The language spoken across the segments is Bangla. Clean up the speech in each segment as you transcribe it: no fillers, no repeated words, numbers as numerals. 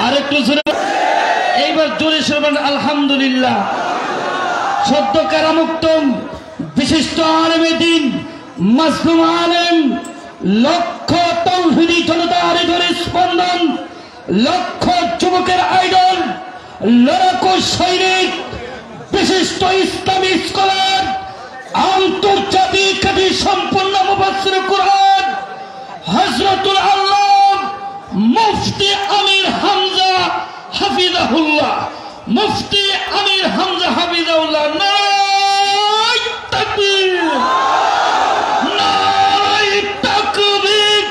আরেকটু জোরে, এইবার জোরে শুনবেন আলহামদুলিল্লাহ। সদ্য কারামুক্ত বিশিষ্ট আলেমে দ্বীন মাজলুম আলেম, লক্ষ তৌহিদি জনতার হৃদয়ের স্পন্দন, লক্ষ যুবকের আইডল, লড়াকু সৈনিক, বিশিষ্ট ইসলামী স্কলার, আন্তর্জাতিক খ্যাতি সম্পন্ন মুফাসসির কুরআন হযরতুল আল্লাহ মুফতি আমির হামজা হাফিজাহুল্লাহ, মুফতি আমির হামজা হাফিজাহুল্লাহ। নারায়ে তাকবীর, নারায়ে তাকবীর।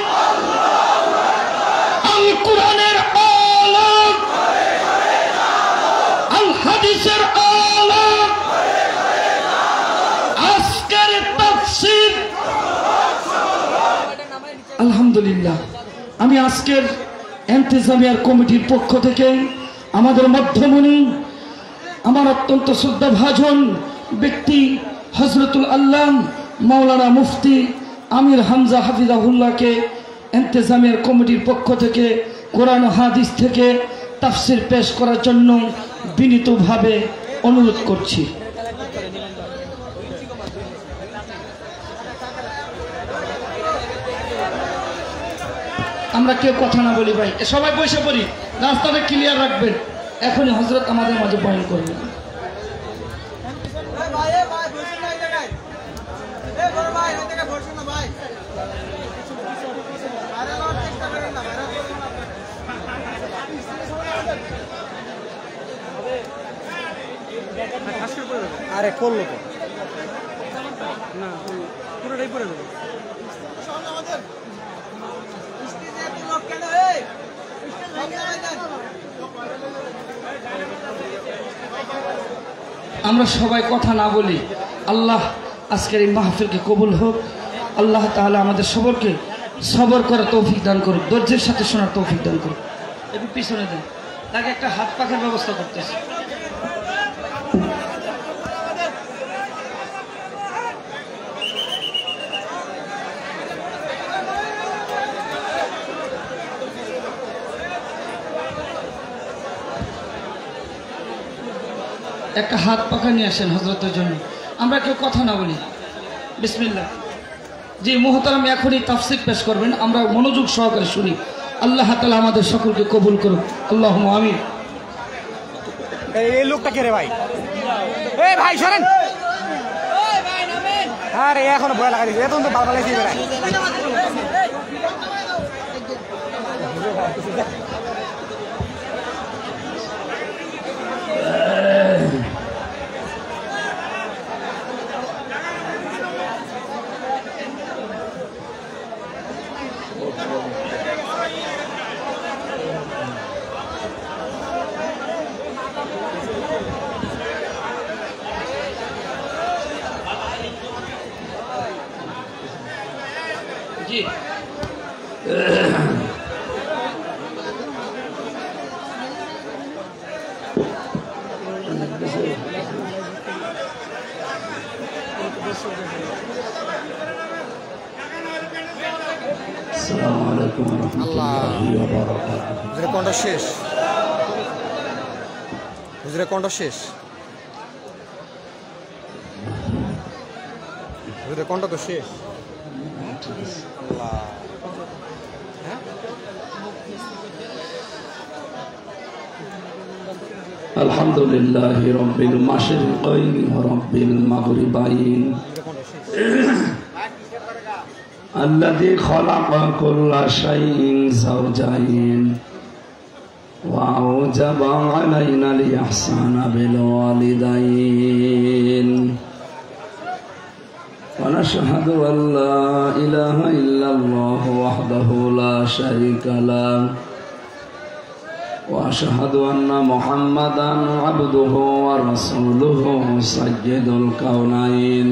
আল কুরআনের আলোক, আল হাদিসের আলোক, আজকের তাফসীর। আলহামদুলিল্লাহ, আমি আজকের ইন্তেজামিয়ার কমিটির পক্ষ থেকে আমাদের মধ্যমণি, আমার অত্যন্ত শ্রদ্ধাভাজন ব্যক্তি হযরতুল আল্লাহ মাওলানা মুফতি আমির হামজা হাফিজাহুল্লাহকে ইন্তেজামিয়ার কমিটির পক্ষ থেকে কোরআন হাদিস থেকে তাফসীর পেশ করার জন্য বিনীতভাবে অনুরোধ করছি। আমরা কেউ কথা না বলি ভাই, সবাই বসে পড়ি, রাস্তাটা ক্লিয়ার রাখবেন। এখনই হযরত আমাদের মাঝে বয়ান করবেন। আরে করলো তো না, পুরোটাই পড়ে যাবে। আমরা সবাই কথা না বলি। আল্লাহ আজকের এই মাহফিলকে কবুল হোক। আল্লাহ তাআলা আমাদের সবরকে সবর করার তৌফিক দান করুক, ধৈর্যের সাথে শোনার তৌফিক দান করুক। একটু পিছনে দেন, তাকে একটা হাত পাখার ব্যবস্থা করতেছে। একটা হাত পাখা নিয়ে আসেন হযরতের জন্য। আমরা কেউ কথা না বলি। বিসমিল্লাহ। জি মুহতারাম, এখনই তাফসীর পেশ করবেন, আমরা মনোযোগ সহকারে শুনি। আল্লাহ তাআলা আমাদের সকলকে কবুল করুন, আল্লাহুম্মা আমিন। এই লোকটা কে রে ভাই? এই ভাই সরেন। আরে এখন ভয় লাগা দিছে, এখন তো বাবা লাগাইছে ভাই। জি আসসালামু আলাইকুম ওয়া রাহমাতুল্লাহি ওয়া বারাকাতুহু। হুজুরের কণ্ঠ শেষ, হুজুরের কণ্ঠ শেষ, হুজুরের কণ্ঠ তো শেষ। আল্লাহ, আলহামদুলিল্লাহি রাব্বিল মাশরিকাইন ওয়া রাব্বিল মাগরিবাইন الذي خلق كل شيء زوجين وأوجب علينا الإحسان بالوالدين ونشهد أن لا إله إلا الله وحده لا شريك له وأشهد أن محمدا عبده ورسوله سيد الكونين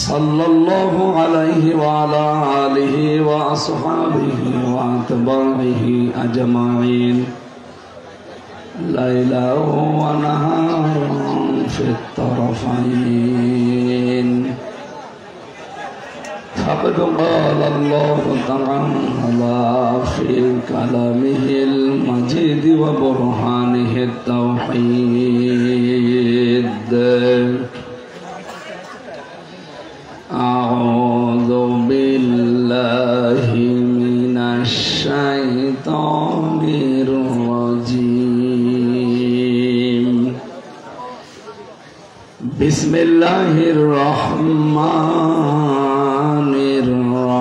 صلى الله عليه وعلى آله وأصحابه وأتباعه أجمعين ليلا ونهارا في الطرفين فقد قال الله تعالى في كلامه المجيد وبرهانه التوحيد أعوذ بالله من الشيطان الرجيم بسم الله الرحمن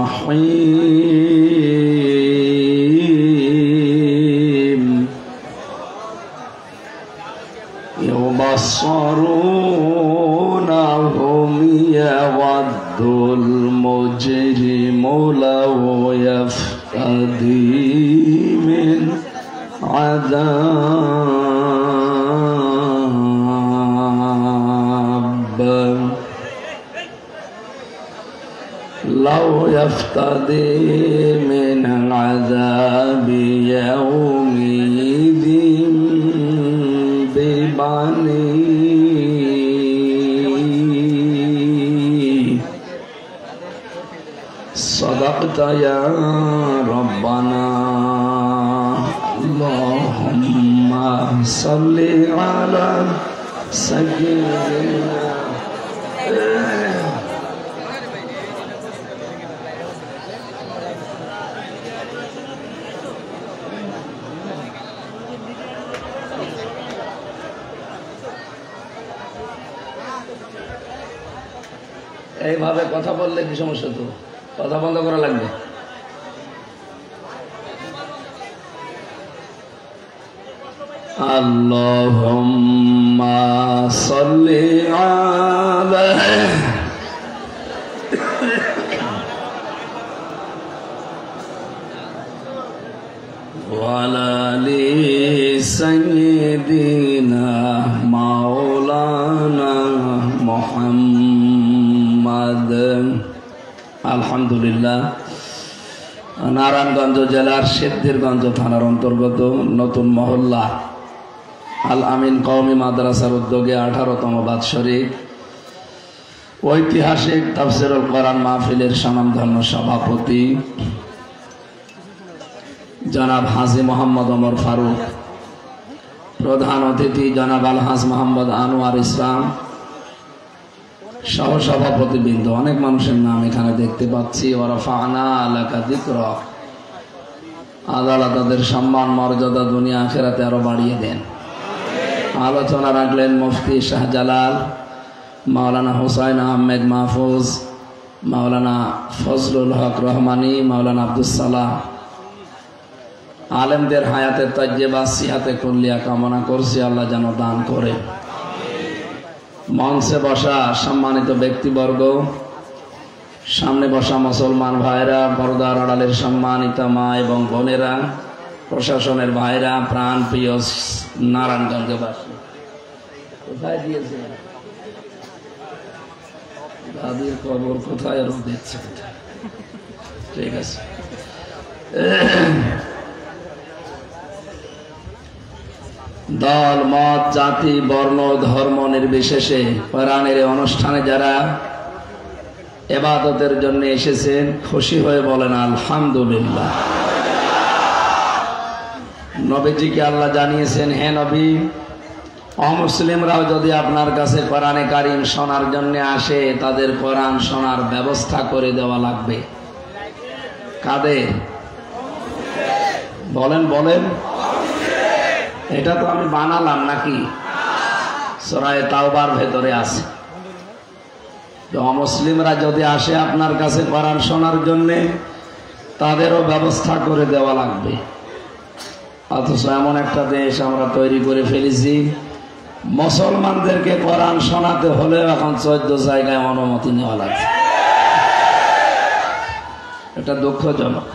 الرحيم يبصرونهم يود المجرم لو يفتدي من عذاب لو يفتدي من عذاب يومئذ ببنيه صدقت يا ربنا اللهم صل على سيدنا এইভাবে কথা বললে কি সমস্যা? তো কথা বন্ধ করা লাগবে। আল্লাহুম্মা সাল্লি আলা ওয়ালা আলি সাইয়্যিদিনা মাওলানা মুহাম্মদ। আলহামদুলিল্লাহ। নারায়ণগঞ্জ জেলার সিদ্ধিরগঞ্জ থানার অন্তর্গত নতুন মহল্লা আল আমিন কওমি মাদ্রাসার উদ্যোগে 18তম বাৎসরিক ঐতিহাসিক তাফসীরুল কোরআন মাহফিলের স্বনামধন্য সভাপতি জনাব হাজী মোহাম্মদ ওমর ফারুক, প্রধান অতিথি জনাব আলহাজ মোহাম্মদ আনোয়ার ইসলাম, সহসভাপতিবৃন্দ, অনেক মানুষের নাম এখানে দেখতে পাচ্ছি। ওয়ারাফা'না লাকা যিকরাক, আল্লাহ তাদের সম্মান মর্যাদা দুনিয়া আখিরাতে আরো বাড়িয়ে দেন। আলোচনা রাখলেন মুফতি শাহজালাল, মাওলানা হুসাইন আহমেদ মাহফুজ, মাওলানা ফজলুল হক রহমানী, মাওলানা আব্দুস সালাহ। আলেমদের হায়াতের তাজ্জেবা সিহাতে কুল্লিয়া কামনা করছি, আল্লাহ যেন দান করে। মঞ্চে বসা সম্মানিত ব্যক্তিবর্গ, সামনে বসা মুসলমান ভাইরা, পর্দার আড়ালের সম্মানিতা মা এবং বোনেরা, প্রশাসনের ভাইরা, প্রাণ প্রিয় নারায়ণগঞ্জবাসী, কোথায় দিয়েছে দাদির খবর কোথায় আরো দিচ্ছে? ঠিক আছে। দল মত জাতি বর্ণ ধর্ম নির্বিশেষে কোরআনের অনুষ্ঠানে যারা ইবাদতের জন্য এসেছেন খুশি হয়ে বলেন আলহামদুলিল্লাহ। নবীজিকে আল্লাহ জানিয়েছেন, হে নবী, অমুসলিমরাও যদি আপনার কাছে কোরআনে কারীম শোনার জন্য আসে তাদের কোরআন শোনার ব্যবস্থা করে দেওয়া লাগবে। কাদের? বলেন বলেন। এটা তো আমি বানালাম নাকি? সূরা তাওবার ভেতরে আছে। তো অমুসলিমরা যদি আসে আপনার কাছে কোরআন শোনার জন্য তাদেরও ব্যবস্থা করে দেওয়া লাগবে। অথচ এমন একটা দেশ আমরা তৈরি করে ফেলেছি, মুসলমানদেরকে কোরআন শোনাতে হলে এখন 14 জায়গায় অনুমতি নেওয়া লাগছে। এটা দুঃখজনক।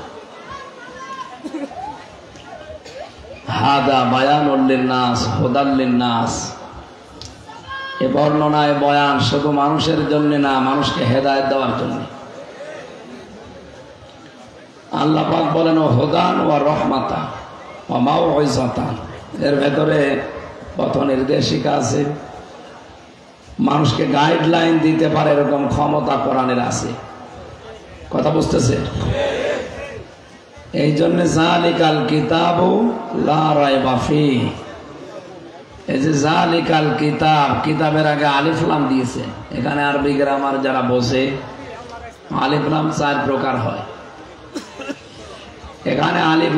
হাদা বায়ানুল লিন্নাস হুদাল লিন্নাস, এ বর্ণনায় বয়ান শুধু মানুষের জন্য না, মানুষকে হেদায়েত দেওয়ার জন্য। আল্লাহ পাক বলেন হুদান ওয়া রাহমাতান ওয়া মাউইযাতান, এর ভেতরে পথ নির্দেশিকা আছে, মানুষকে গাইডলাইন দিতে পারে এরকম ক্ষমতা কোরআনের আছে। কথা বুঝতেছে? এই জন্য জালিকাল কিতাবু লা রাইবা ফিহি, এই যে জালিকাল কিতাব, কিতাবের আগে আলিফ লাম দিয়েছে। এখানে আরবি গ্রামার যারা বসে, আলিফ লাম 4 প্রকার হয়। এখানে আলিফ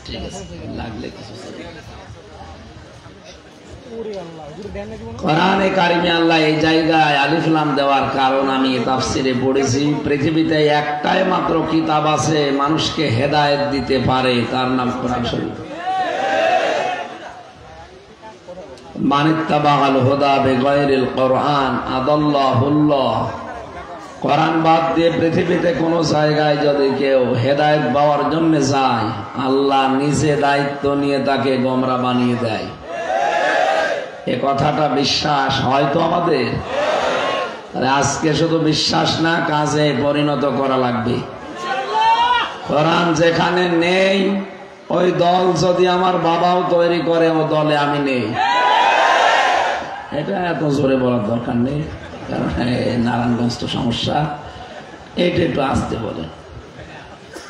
ঠিক আছে, লাগলে কিছু কোরআনে কারিমে আল্লাহ এই জায়গায় আলিফ লাম দেওয়ার কারণ আমি তাফসিরে পড়েছি, পৃথিবীতে একটাই মাত্র কিতাব আছে মানুষকে হেদায়েত দিতে পারে, তার নাম কোরআন শরীফ। মানিত্তাবাল হুদা বিগাইরিল কোরআন আদাল্লাহুল্লাহ। কোরআন বাদ দিয়ে পৃথিবীতে কোন জায়গায় যদি কেউ হেদায়েত পাওয়ার জন্য যায়, আল্লাহ নিজে দায়িত্ব নিয়ে তাকে গোমরা বানিয়ে দেয়। এ কথাটা বিশ্বাস হয়তো আমাদের, আজকে শুধু বিশ্বাস না, কাজে পরিণত করা লাগবে। কোরআন যেখানে নেই, ওই দল যদি আমার বাবাও তৈরি করে, ও দলে আমি নেই। এটা এত জোরে বলার দরকার নেই, কারণ নারায়ণগঞ্জ তো সমস্যা। এটা একটু আসতে বলে,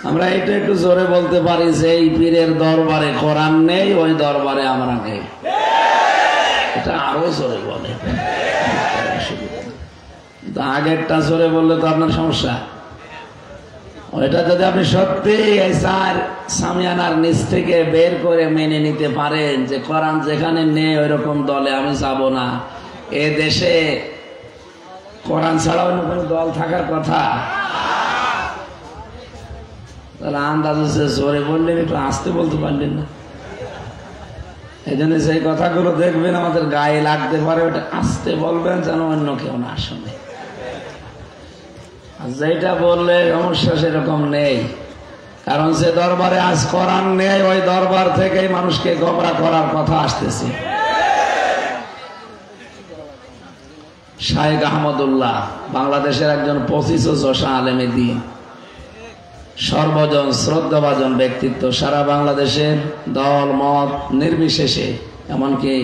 আমরা এটা একটু জোরে বলতে পারি যে এই পীরের দরবারে কোরআন নেই, ওই দরবারে আমরা নেই। এটা আরো জোরে বলে, আগেরটা জোরে বললে তো আপনার সমস্যা। ওইটা যদি আপনি সত্যি সামিয়ানার নিচ থেকে বের করে মেনে নিতে পারেন যে কোরআন যেখানে নেই ওইরকম দলে আমি যাব না, এ দেশে কোরআন ছাড়া অন্য কোনো দল থাকার কথা? তাহলে আন্দাজ হচ্ছে জোরে বললেন, একটু আসতে বলতে পারলেন না। এই জন্য সেই কথাগুলো দেখবেন আমাদের গায়ে লাগতে পারে, ওটা আসতে বলবেন যেন অন্য কেউ না শুনে। যেটা বললে সমস্যা সেরকম নেই, কারণ যে দরবারে আজ কোরআন নেই, ওই দরবার থেকেই মানুষকে গোমরা করার কথা আসতেছে। শায়েখ আহমদুল্লাহ বাংলাদেশের একজন 25 যশা আলেমে দ্বীন, সর্বজন শ্রদ্ধাভাজন ব্যক্তিত্ব, সারা বাংলাদেশের দল মত নির্বিশেষে, এমনকি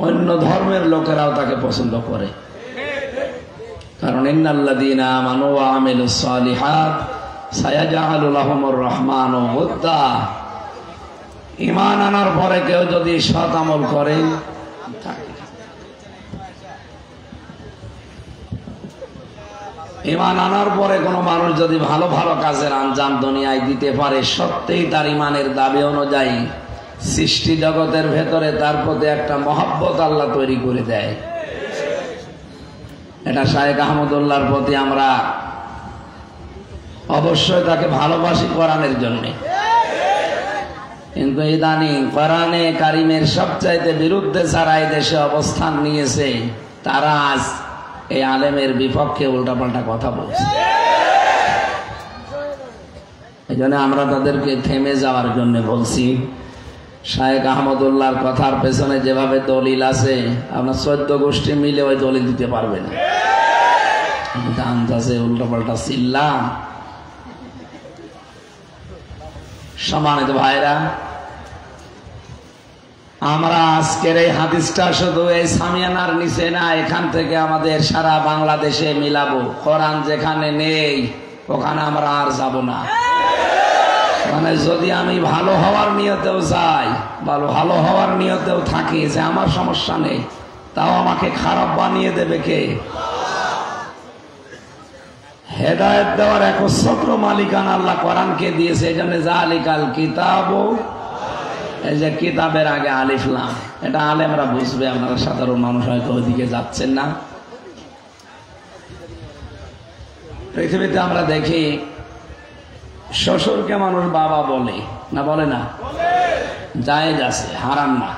অন্য ধর্মের লোকেরাও তাকে পছন্দ করে। কারণ ইন্নাল্লাযীনা আমানু ওয়া আমিলুস সালিহাত সায়াজআলু লাহুমুর রহমানু ওদ্দা। ঈমান আনার পরে কেউ যদি সৎ আমল করে, ঈমান আনার পরে কোনো মানুষ যদি ভালো ভালো কাজের আঞ্জাম দুনিয়ায় দিতে পারে, সত্যিই তার ঈমানের দাবি অনুযায়ী সৃষ্টি জগতের ভেতরে তার প্রতি একটা মহব্বত আল্লাহ তৈরি করে দেয়। এটা শায়েখ আহমদুল্লাহর প্রতি আমরা অবশ্যই তাকে ভালোবাসি কোরআনের জন্য। কিন্তু ইদানিং কোরআনে কারিমের সবচাইতে বিরুদ্ধে যারা এই দেশে অবস্থান নিয়েছে, তারা আজ এই আলেমের বিপক্ষে উল্টাপাল্টা কথা বলছে। এই জন্য আমরা তাদেরকে থেমে যাওয়ার জন্য বলছি। শায়েখ আহমদুল্লাহর কথার পেছনে যেভাবে দলিল আছে, আপনার 14 গোষ্ঠী মিলে ওই দলিল দিতে পারবে না। আন্দাজে উল্টাপাল্টা চিল্লাম। সম্মানিত ভাইরা, আমরা আজকের এই হাদিসটা শুধু এই সামিয়ানার নিচে না, এখান থেকে আমাদের সারা বাংলাদেশে মিলাবো। কোরআন যেখানে নেই ওখানে আমরা আর যাব না। মানে যদি আমি ভালো হওয়ার নিয়তেও যাই, ভালো হওয়ার নিয়তেও থাকি যে আমার সমস্যা নেই, তাও আমাকে খারাপ বানিয়ে দেবে কে? হেদায়েত দেওয়ার একচ্ছত্র মালিকানা আল্লাহ কোরআনকে দিয়েছে। এই জন্য জালিকাল কিতাবু, এই যে কিতাবের আগে আলিফ লাম, এটা আলেমরা বুঝবে, আপনারা সাধারণ মানুষ হয়তো ওইদিকে যাচ্ছেন না। পৃথিবীতে আমরা দেখি শ্বশুরকে মানুষ বাবা বলে না, বলে না? জায়েজ আছে, হারাম না।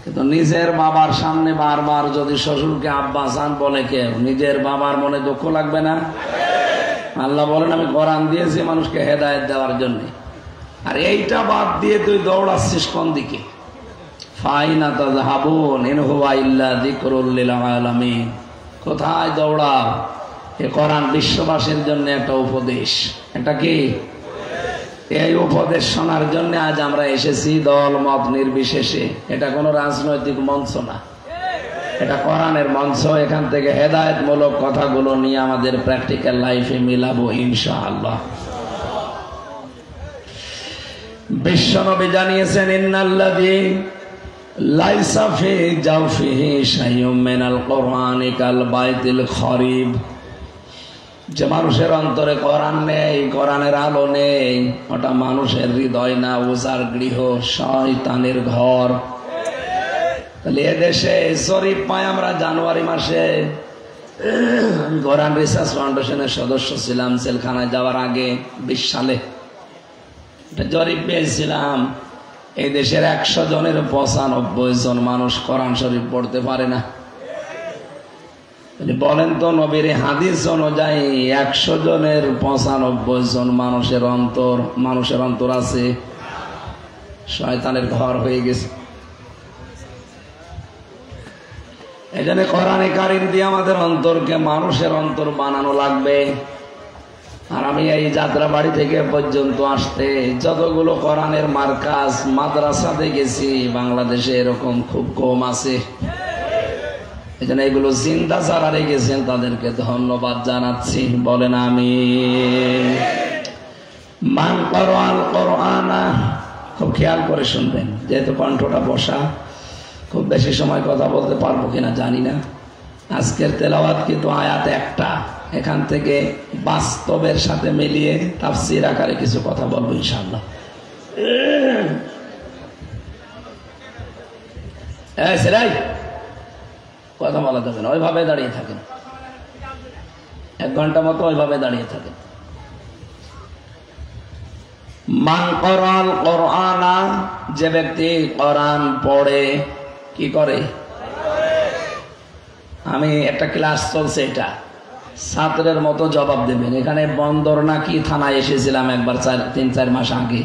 কিন্তু নিজের বাবার সামনে বারবার যদি শ্বশুরকে আব্বা জান বলে কেউ, নিজের বাবার মনে দুঃখ লাগবে না? আল্লাহ বলেন আমি কোরআন দিয়েছি মানুষকে হেদায়েত দেওয়ার জন্য, আর এইটা বাদ দিয়ে তুই দৌড়াচ্ছিস কোন দিকে? ফাইনা তাযহাবুন ইন হুয়া ইল্লা যিকরুল লিল আলামিন। কোথায় দৌড়াও? এ কোরআন বিশ্ববাসীর জন্য একটা উপদেশ। এটা কি? এই উপদেশ শোনার জন্য আজ আমরা এসেছি, দল মত নির্বিশেষে। এটা কোনো রাজনৈতিক মঞ্চ না, এটা কোরআনের মঞ্চ, এখান থেকে হেদায়েতমূলক কথাগুলো নিয়ে আমাদের প্র্যাকটিক্যাল লাইফে মিলাবো ইনশাআল্লাহ। বিশ্বনবী জানিয়েছেন, ইন্নাল্লাযী লাইসা ফি জাওফিহি শাইউম মিনাল কুরআনি কাল বাইতিল খরিব, যে মানুষের অন্তরে কোরআন নেই, কোরআনের আলো নেই, ওটা মানুষের হৃদয় না, উজাড় গৃহ, শয়তানের ঘর। তাহলে এদেশে শরীফ পাই আমরা জানুয়ারি মাসে। কোরআন রিসার্চ ফাউন্ডেশনের সদস্য ছিলাম জেলখানায় যাওয়ার আগে 20 সালে। এটা জরিপ পেয়েছিলাম, এই দেশের 100 জনের 95 জন মানুষ কোরআন শরীফ পড়তে পারে না। বলেন তো, নবীর হাদিস অনুযায়ী 100 জনের 95 জন মানুষের অন্তর আছে শয়তানের ঘর হয়ে গেছে। এই জন্য কোরআনে কারিম দিয়ে আমাদের অন্তরকে মানুষের অন্তর বানানো লাগবে। আর আমি এই যাত্রা বাড়ি থেকে পর্যন্ত আসতে যতগুলো কোরআনের মার্কাজ মাদ্রাসা দেখেছি বাংলাদেশে এরকম খুব কম আছে। এই জন্য এগুলো জিন্দা যারা রেখেছেন তাদেরকে ধন্যবাদ জানাচ্ছি, বলেন আমিন। মান করআল কোরআনা, খুব খেয়াল করে শুনবেন, যেহেতু কণ্ঠটা বসা, খুব বেশি সময় কথা বলতে পারবো কিনা জানি না। আজকের তেলাওয়াত কিন্তু আয়াত একটা, এখান থেকে বাস্তবের সাথে মিলিয়ে তাফসীর আকারে কিছু কথা বলবো ইনশাআল্লাহ। সেরাই কথা বলা যাবে না, ওইভাবে দাঁড়িয়ে থাকেন, 1 ঘন্টা মতো ওইভাবে দাঁড়িয়ে থাকেন। মান করআল কোরআনা, যে ব্যক্তি কোরআন পড়ে, কি করে? আমি একটা ক্লাস চলছে, এটা ছাত্রের মতো জবাব দেবেন। এখানে বন্দর নাকি থানায় এসেছিলাম একবার 3-4 মাস আগে,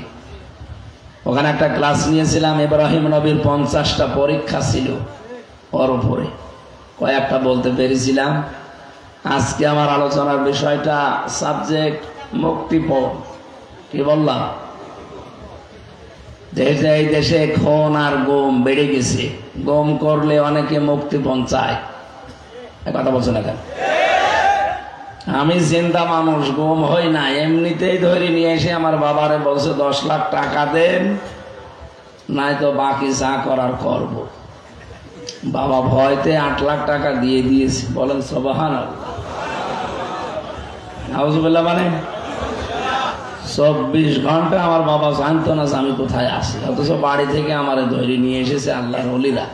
ওখানে একটা ক্লাস নিয়েছিলাম। ইব্রাহিম নবীর 50টা পরীক্ষা ছিল, ওর উপরে কয়েকটা বলতে পেরেছিলাম। আজকে আমার আলোচনার বিষয়টা সাবজেক্ট মুক্তিপণ। কি বললাম? এই দেশে খুন আর গুম বেড়ে গেছে, গুম করলে অনেকে মুক্তিপণ চায়, কথা বলছো না কেন? আমি জিন্দা মানুষ, গুম হই না, এমনিতেই ধরে নিয়ে এসে আমার বাবারে বলছে 10 লাখ টাকা দেন, নাই তো বাকি যা করার করব। বাবা ভয়তে 8 লাখ টাকা দিয়ে দিয়েছে, বলেন সুবহানাল্লাহ। নাউজুবিল্লাহ। মানে 24 ঘন্টা আমার বাবা জানতো না যে আমি কোথায় আছি, অথচ বাড়ি থেকে আমার ধরে নিয়ে এসেছে আল্লাহর ওলিরা।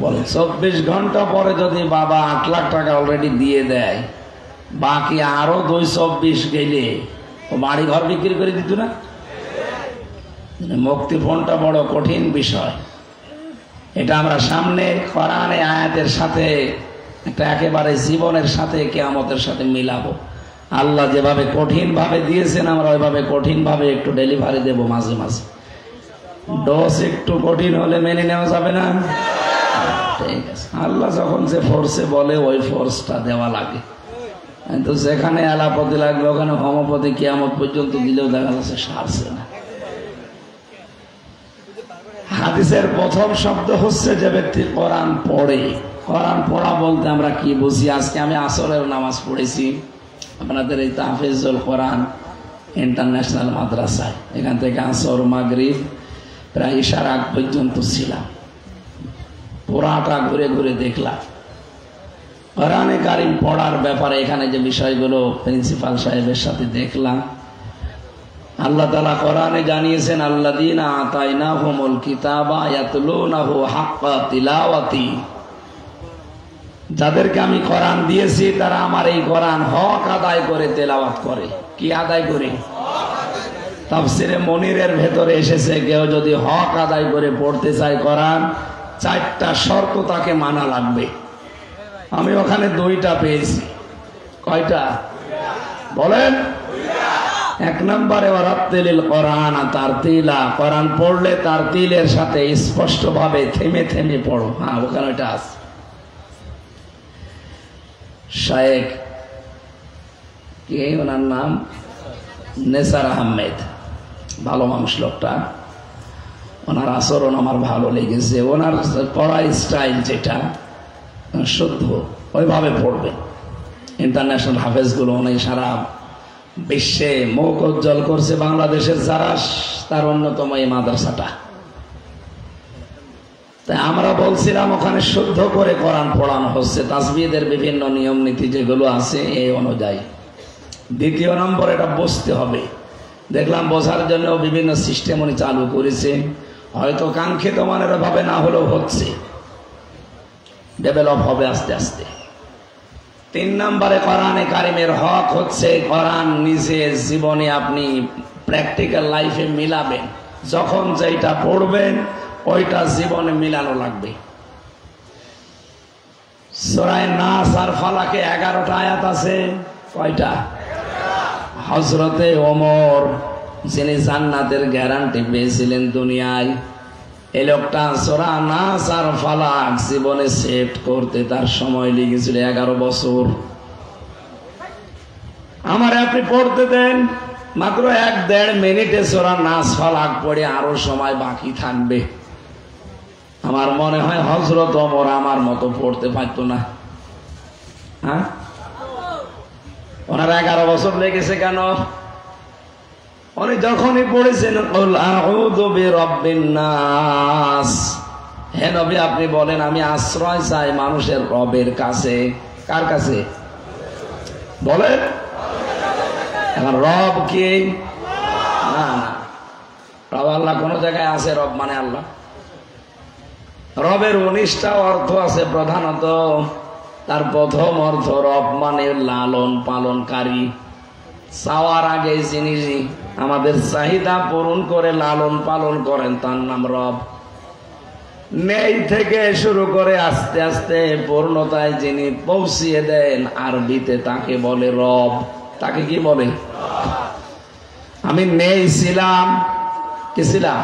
বলেন 24 ঘন্টা পরে যদি বাবা 8 লাখ টাকা অলরেডি দিয়ে দেয়, বাকি আরো 224 গেলে ও বাড়ি ঘর বিক্রি করে দিত না? মুক্তিপণটা বড় কঠিন বিষয়। এটা আমরা সামনে কোরআনে আয়াতের সাথে একটা একেবারে জীবনের সাথে কিয়ামতের সাথে মিলাবো। আল্লাহ যেভাবে কঠিন ভাবে দিয়েছেন, আমরা ওইভাবে কঠিন ভাবে একটু ডেলিভারি দেব মাঝে মাঝে। ডোজ একটু কঠিন হলে মেনে নেওয়া যাবে না? ঠিক আছে, আল্লাহ যখন যে ফোর্সে বলে ওই ফোর্সটা দেওয়া লাগে। কিন্তু যেখানে এলাপতি লাগবে ওখানে হোমোপতি কিয়ামত পর্যন্ত দিলেও দেখা যাচ্ছে সারছে না। হাদিসের প্রথম শব্দ হচ্ছে যে ব্যক্তি কোরআন পড়ে। কোরআন পড়া বলতে আমরা কি বুঝি? আজকে আমি আসরের নামাজ পড়েছি আপনাদের এই তাহফিজুল কোরআন ইন্টারন্যাশনাল মাদ্রাসায়। এখান থেকে আসর মাগরিব প্রায় ইশার আগ পর্যন্ত ছিলাম, পুরাটা ঘুরে ঘুরে দেখলাম। কোরআনে কারিম পড়ার ব্যাপারে এখানে যে বিষয়গুলো প্রিন্সিপাল সাহেবের সাথে দেখলাম, আল্লাহ তাআলা কোরআনে জানিয়েছেন, আল্লাযীনা আতাইনাহুমুল কিতাবা ইয়াতলুনাহু হাক্কা তিলাওয়াতি, যাদেরকে আমি কোরআন দিয়েছি তারা আমার এই কোরআন হক আদায় করে তেলাওয়াত করে। কি আদায় করে? তাফসিরে মনিরের ভেতরে এসেছে, কেউ যদি হক আদায় করে পড়তে চায় কোরআন, 4টা শর্ত তাকে মানা লাগবে। আমি ওখানে 2টা পেয়েছি। কয়টা বলেন? 1 নম্বরে ওয়ারাত্তিলিল কোরআন তারতিলা, কোরআন পড়লে তারতিলের সাথে স্পষ্ট ভাবে থেমে থেমে পড়ো। হ্যাঁ, ওখানে ওইটা আছে। শায়েখ কে ওনার নাম? নেসার আহমেদ, ভালো মানুষ লোকটা। ওনার আচরণ আমার ভালো লেগেছে, ওনার পড়ার স্টাইল যেটা শুদ্ধ ওইভাবে পড়বেন। ইন্টারন্যাশনাল হাফেজগুলো উনি সারা বিশ্বে মুখ উজ্জ্বল করছে। বাংলাদেশের যারা তার অন্যতম এই মাদ্রাসাটা। তাই আমরা বলছিলাম ওখানে শুদ্ধ করে কোরআন পড়ানো হচ্ছে, তাসবিহের বিভিন্ন নিয়ম নীতি যেগুলো আছে এই অনুযায়ী। দ্বিতীয় নম্বর, এটা বুঝতে হবে। দেখলাম বোঝার জন্য বিভিন্ন সিস্টেম উনি চালু করেছে, হয়তো কাঙ্ক্ষিত মানের ভাবে না হলেও হচ্ছে, ডেভেলপ হবে আস্তে আস্তে। 3 নম্বরে কোরআনে কারিমের হক হচ্ছে কোরআন নিজে জীবনে আপনি প্র্যাকটিক্যাল লাইফে মিলাবেন। যখন যেটা পড়বেন ওইটা জীবনে মিলানো লাগবে। সূরা নাস আর ফালাকে 11টা আয়াত আছে। কয়টা? হযরতে ওমর যিনি জান্নাতের গ্যারান্টি পেয়েছিলেন দুনিয়ায়, এই লোকটা সূরা নাস আর ফালাক জীবনে সেট করতে তার সময় লেগেছিল 11 বছর। আমার আপনি পড়তে দেন মাত্র 1-1.5 মিনিটে সূরা নাস ফালাক পড়ে আরো সময় বাকি থাকবে। আমার মনে হয় হযরত ওমর আমার মতো পড়তে পারতো না। হ্যাঁ, ওনার 11 বছর লেগেছে কেন? উনি যখনই পড়েছেন কুল আউযু বিরাব্বিন নাস, হে নবী আপনি বলেন আমি আশ্রয় চাই মানুষের রবের কাছে। কার কাছে বলেন? এখন রব কি? না না, রব আল্লাহ। কোন জায়গায় আছে রব মানে আল্লাহ? রবের 19টা অর্থ আছে। প্রধানত তার প্রথম অর্থ রব মানে লালন পালনকারী। চাওয়ার আগে যিনি আমাদের চাহিদা পূরণ করে লালন পালন করেন তার নাম রব। নেই থেকে শুরু করে আস্তে আস্তে পূর্ণতায় যিনি পৌঁছিয়ে দেন, আরবিতে তাকে বলে রব। তাকে কি বলে? আমি নেই ছিলাম, কি ছিলাম?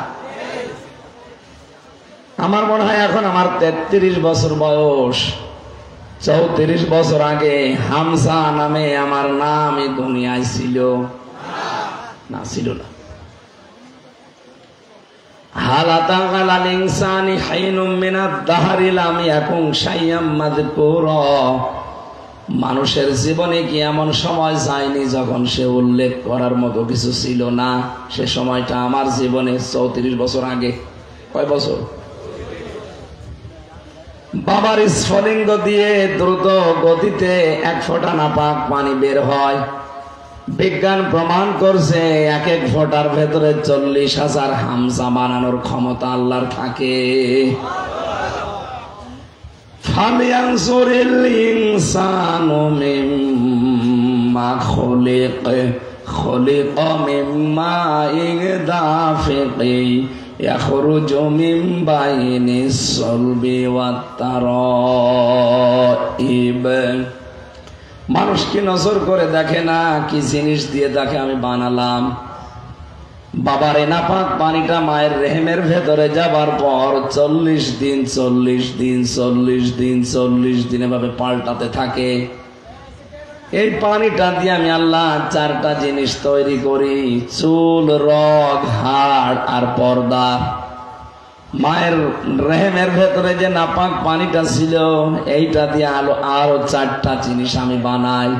আমার মনে হয় এখন আমার 33 বছর বয়স। 34 বছর আগে হামজা নামে আমার নাম এই দুনিয়ায় ছিল না? ছিল না। হালাতা আলাল ইনসানি হাইনুম মিনাদ দাহরি লাম ইয়াকুন শাইয়াম মাযকুরা। মানুষের জীবনে কি এমন সময় যায়নি যখন সে উল্লেখ করার মতো কিছু ছিল না? সে সময়টা আমার জীবনে 34 বছর আগে। কয় বছর? বাবার স্ফলিঙ্গ দিয়ে দ্রুত গতিতে 1 ফোঁটা নাপাক পানি বের হয়। বিজ্ঞান প্রমাণ করছে 1 ফোঁটার ভেতরে 40,000 হামজা বানানোর ক্ষমতা আল্লাহর থাকে। ফালিয়ানজুরিল ইনসানু মিম্মা খুলিকা মিম্মা ইগদাফিকি ইয়াখরুজু মিন বাইনিস সালবি ওয়াত তারাইব। মানুষ কি নজর করে দেখে না কি জিনিস দিয়ে তাকে আমি বানালাম? বাবার এই নাপাক পানিটা মায়ের রেহেমের ভেতরে যাবার পর 40 দিন 40 দিন 40 দিন 40 দিন এভাবে পাল্টাতে থাকে। এই পানিটা দিয়ে আমি আল্লাহ 4টা জিনিস তৈরি করি: চুল, রগ, হাড় আর পর্দা। মায়ের রেহেমের ভেতরে যে নাপাক পানিটা ছিল এইটা দিয়ে আরো 4টা জিনিস আমি বানাই: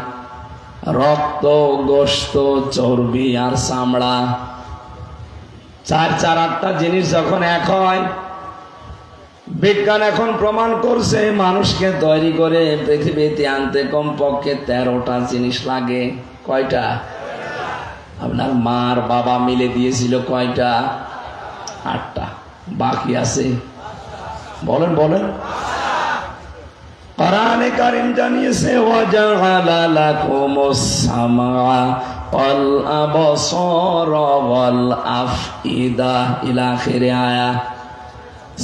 রক্ত, গোশত, চর্বি আর চামড়া। 4-8টা জিনিস যখন এক হয়, বিজ্ঞান এখন প্রমাণ করছে মানুষকে তৈরি করে পৃথিবীতে আনতে কমপক্ষে 13টা জিনিস লাগে। কয়টা? আপনার মার বাবা মিলে দিয়েছিল কয়টা? 8টা। বাকি আছে বলেন বলেন। কোরআনে কারীম জানিয়েছে ওয়াজআলা লাকুমুস সামআ ওয়াল আবসারা ওয়াল আফইদা ইলা আখির আয়া।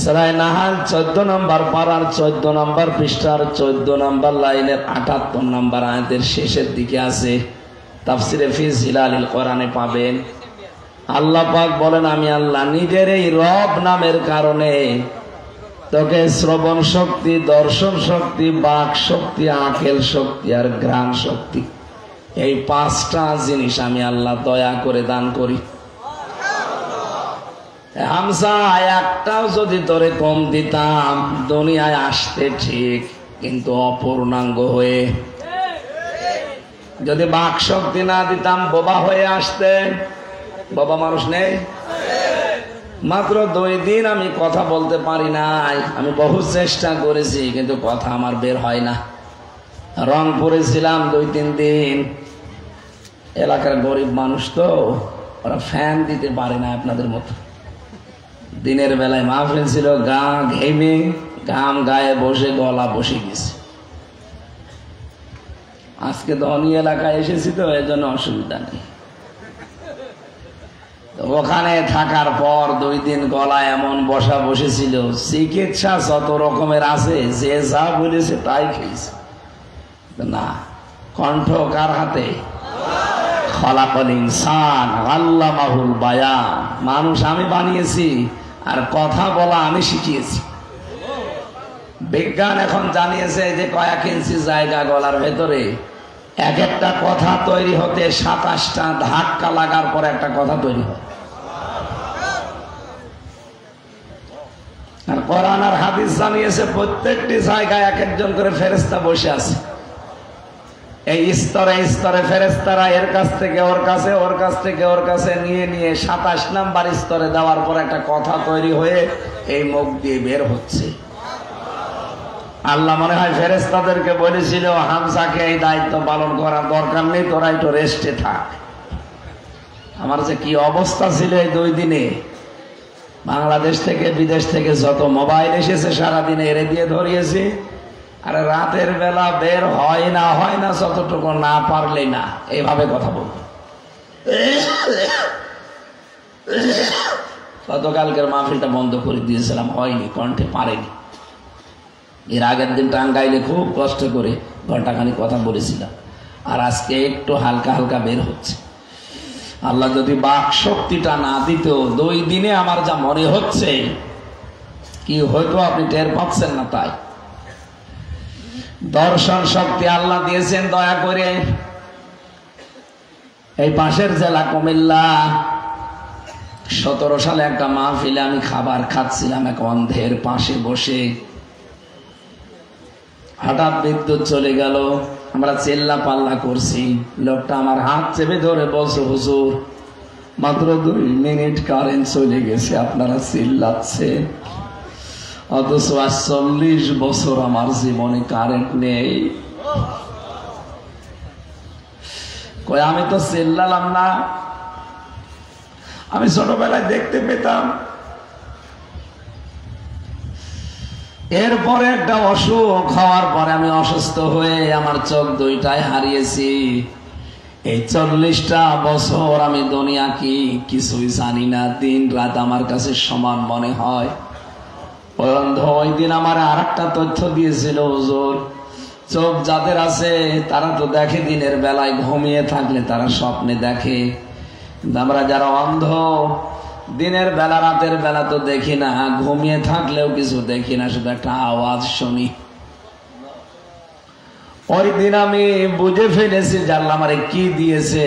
সূরা নাহাল 14 নম্বর পারার 14 নম্বর পৃষ্ঠার 14 নম্বর লাইনের 78 নম্বর আয়াতের শেষের দিকে আছে। তাফসিরে ফি জিলালিল কোরআনে পাবেন। আল্লাহ পাক বলেন, আমি আল্লাহ নিজের এই রব নামের কারণে তোকে শ্রবণ শক্তি, দর্শন শক্তি, বাক শক্তি, আকেল শক্তি আর ঘ্রাণ শক্তি, এই 5টা জিনিস আমি আল্লাহ দয়া করে দান করি। হামজা একটাও যদি তোরে কম দিতাম দুনিয়ায় আসতে ঠিক, কিন্তু অপূর্ণাঙ্গ হয়ে। যদি বাক শক্তি না দিতাম বোবা হয়ে আসতে। বাবা মানুষ নেই। মাত্র 2 দিন আমি কথা বলতে পারি নাই। আমি বহু চেষ্টা করেছি কিন্তু কথা আমার বের হয় না। রংপুরে ছিলাম 2-3 দিন। এলাকার গরিব মানুষ তো, ওরা ফ্যান দিতে পারে না আপনাদের মতো। দিনের বেলায় মাহফিল ছিল, গা ঘেমে ঘাম গায়ে বসে গলা বসে গেছে। আজকে ধনী এলাকায় এসেছি তো এজন্য অসুবিধা নেই। ওখানে থাকার পর 2 দিন গলা এমন বসা বসেছিল, চিকিৎসা যত রকমের আছে যে যা বলেছে তাই খেয়েছে। না, কণ্ঠ কার হাতে? খলাকল ইনসান আল্লামাহুল বায়ান। মানুষ আমি বানিয়েছি আর কথা বলা আমি শিখিয়েছি। বিজ্ঞান এখন জানিয়েছে যে কয়েক ইঞ্চি জায়গা গলার ভেতরে, এক একটা কথা তৈরি হতে 27টা ধাক্কা লাগার পর একটা কথা তৈরি হয়। আর কোরআন আর হাদিস জানিয়েছে প্রত্যেকটি জায়গায় এক একজন করে ফেরেশতা বসে আছে। এই স্তরে স্তরে ফেরেশতারা এর কাছ থেকে ওর কাছে, ওর কাছ থেকে ওর কাছে নিয়ে নিয়ে 27 নাম্বার স্তরে দেওয়ার পর একটা কথা তৈরি হয়ে এই মুখ দিয়ে বের হচ্ছে। আল্লাহ মনে হয় ফেরেশতাদেরকে বলেছিল, হামজাকে এই দায়িত্ব পালন করার দরকার নেই, তোরা একটু রেস্টে থাক। আমার যে কি অবস্থা ছিল এই 2 দিনে। বাংলাদেশ থেকে বিদেশ থেকে যত মোবাইল এসেছে সারাদিনে এরে দিয়ে ধরিয়েছি। আর রাতের বেলা বের হয় না যতটুকু না পারলে না, এইভাবে কথা বলবো। গতকালকের মাহফিলটা বন্ধ করে দিয়েছিলাম, হয়নি, কণ্ঠে পারেনি। এর আগের দিন টাঙ্গাইলে খুব কষ্ট করে ঘন্টাখানি কথা বলেছিলাম, আর আজকে একটু হালকা হালকা বের হচ্ছে। আল্লাহ যদি বাক শক্তিটা না দিত, 2 দিনে আমার যা মনে হচ্ছে কি হয়তো আপনি টের পাচ্ছেন না। তাই দর্শন শক্তি আল্লাহ দিয়েছেন দয়া করে। এই পাশের জেলা কুমিল্লা, 17 সালে একটা মাহফিলে আমি খাবার খাচ্ছিলাম এক অন্ধের পাশে বসে। হঠাৎ বিদ্যুৎ চলে গেল, আমরা চিল্লা পাল্লা করছি। লোকটা আমার হাত চেপে ধরে বলছে, হুজুর মাত্র 2 মিনিট কারেন্ট চলে গেছে, আপনারা চিল্লাচ্ছেন, অথচ 40 বছর আমার জীবনে কারেন্ট নেই। কই আমি তো চিল্লালাম না, আমি ছোটবেলায় দেখতে পেতাম। এরপরে একটা অসুখ হওয়ার পরে আমি অসুস্থ হয়ে আমার চোখ 2টাই হারিয়েছি। এই 40টা বছর আমি দুনিয়া কি কিছুই জানি না। দিন রাত আমার কাছে সমান মনে হয়। ওই দিন আমার আরেকটা তথ্য দিয়েছিল, হুজুর চোখ যাদের আছে তারা তো দেখে দিনের বেলায়, ঘুমিয়ে থাকলে তারা স্বপ্নে দেখে। আমরা যারা অন্ধ, দিনের বেলা রাতের বেলা তো দেখি না, ঘুমিয়ে থাকলেও কিছু দেখি না, শুধু একটা আওয়াজ শুনি। ওই দিন আমি বুঝে ফেলেছি যে আল্লাহ আমারে কি দিয়েছে।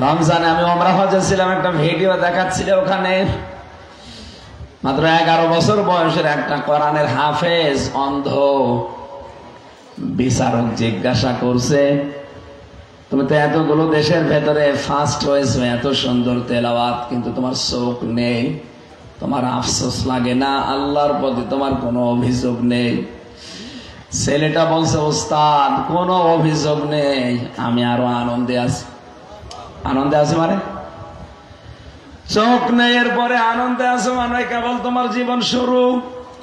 রমজানে আমি ওমরা হজে ছিলাম, একটা ভিডিও দেখাচ্ছিল, ওখানে মাত্র 11 বছর বয়সের একটা কোরআনের হাফেজ অন্ধ। বিচারক জিজ্ঞাসা করছে, তুমি তো এতগুলো দেশের ভেতরে ফার্স্ট হয়েছো, এত সুন্দর তেলাওয়াত, কিন্তু তোমার চোখ নেই, তোমার আফসোস লাগে না? আল্লাহর প্রতি তোমার কোনো অভিযোগ নেই? ছেলেটা বলছে, ওস্তাদ কোনো অভিযোগ নেই, আমি আরো আনন্দে আছি। আনন্দে আছে মানে চোখ নেই, এরপরে আনন্দে আছে মানে কেবল তোমার জীবন শুরু।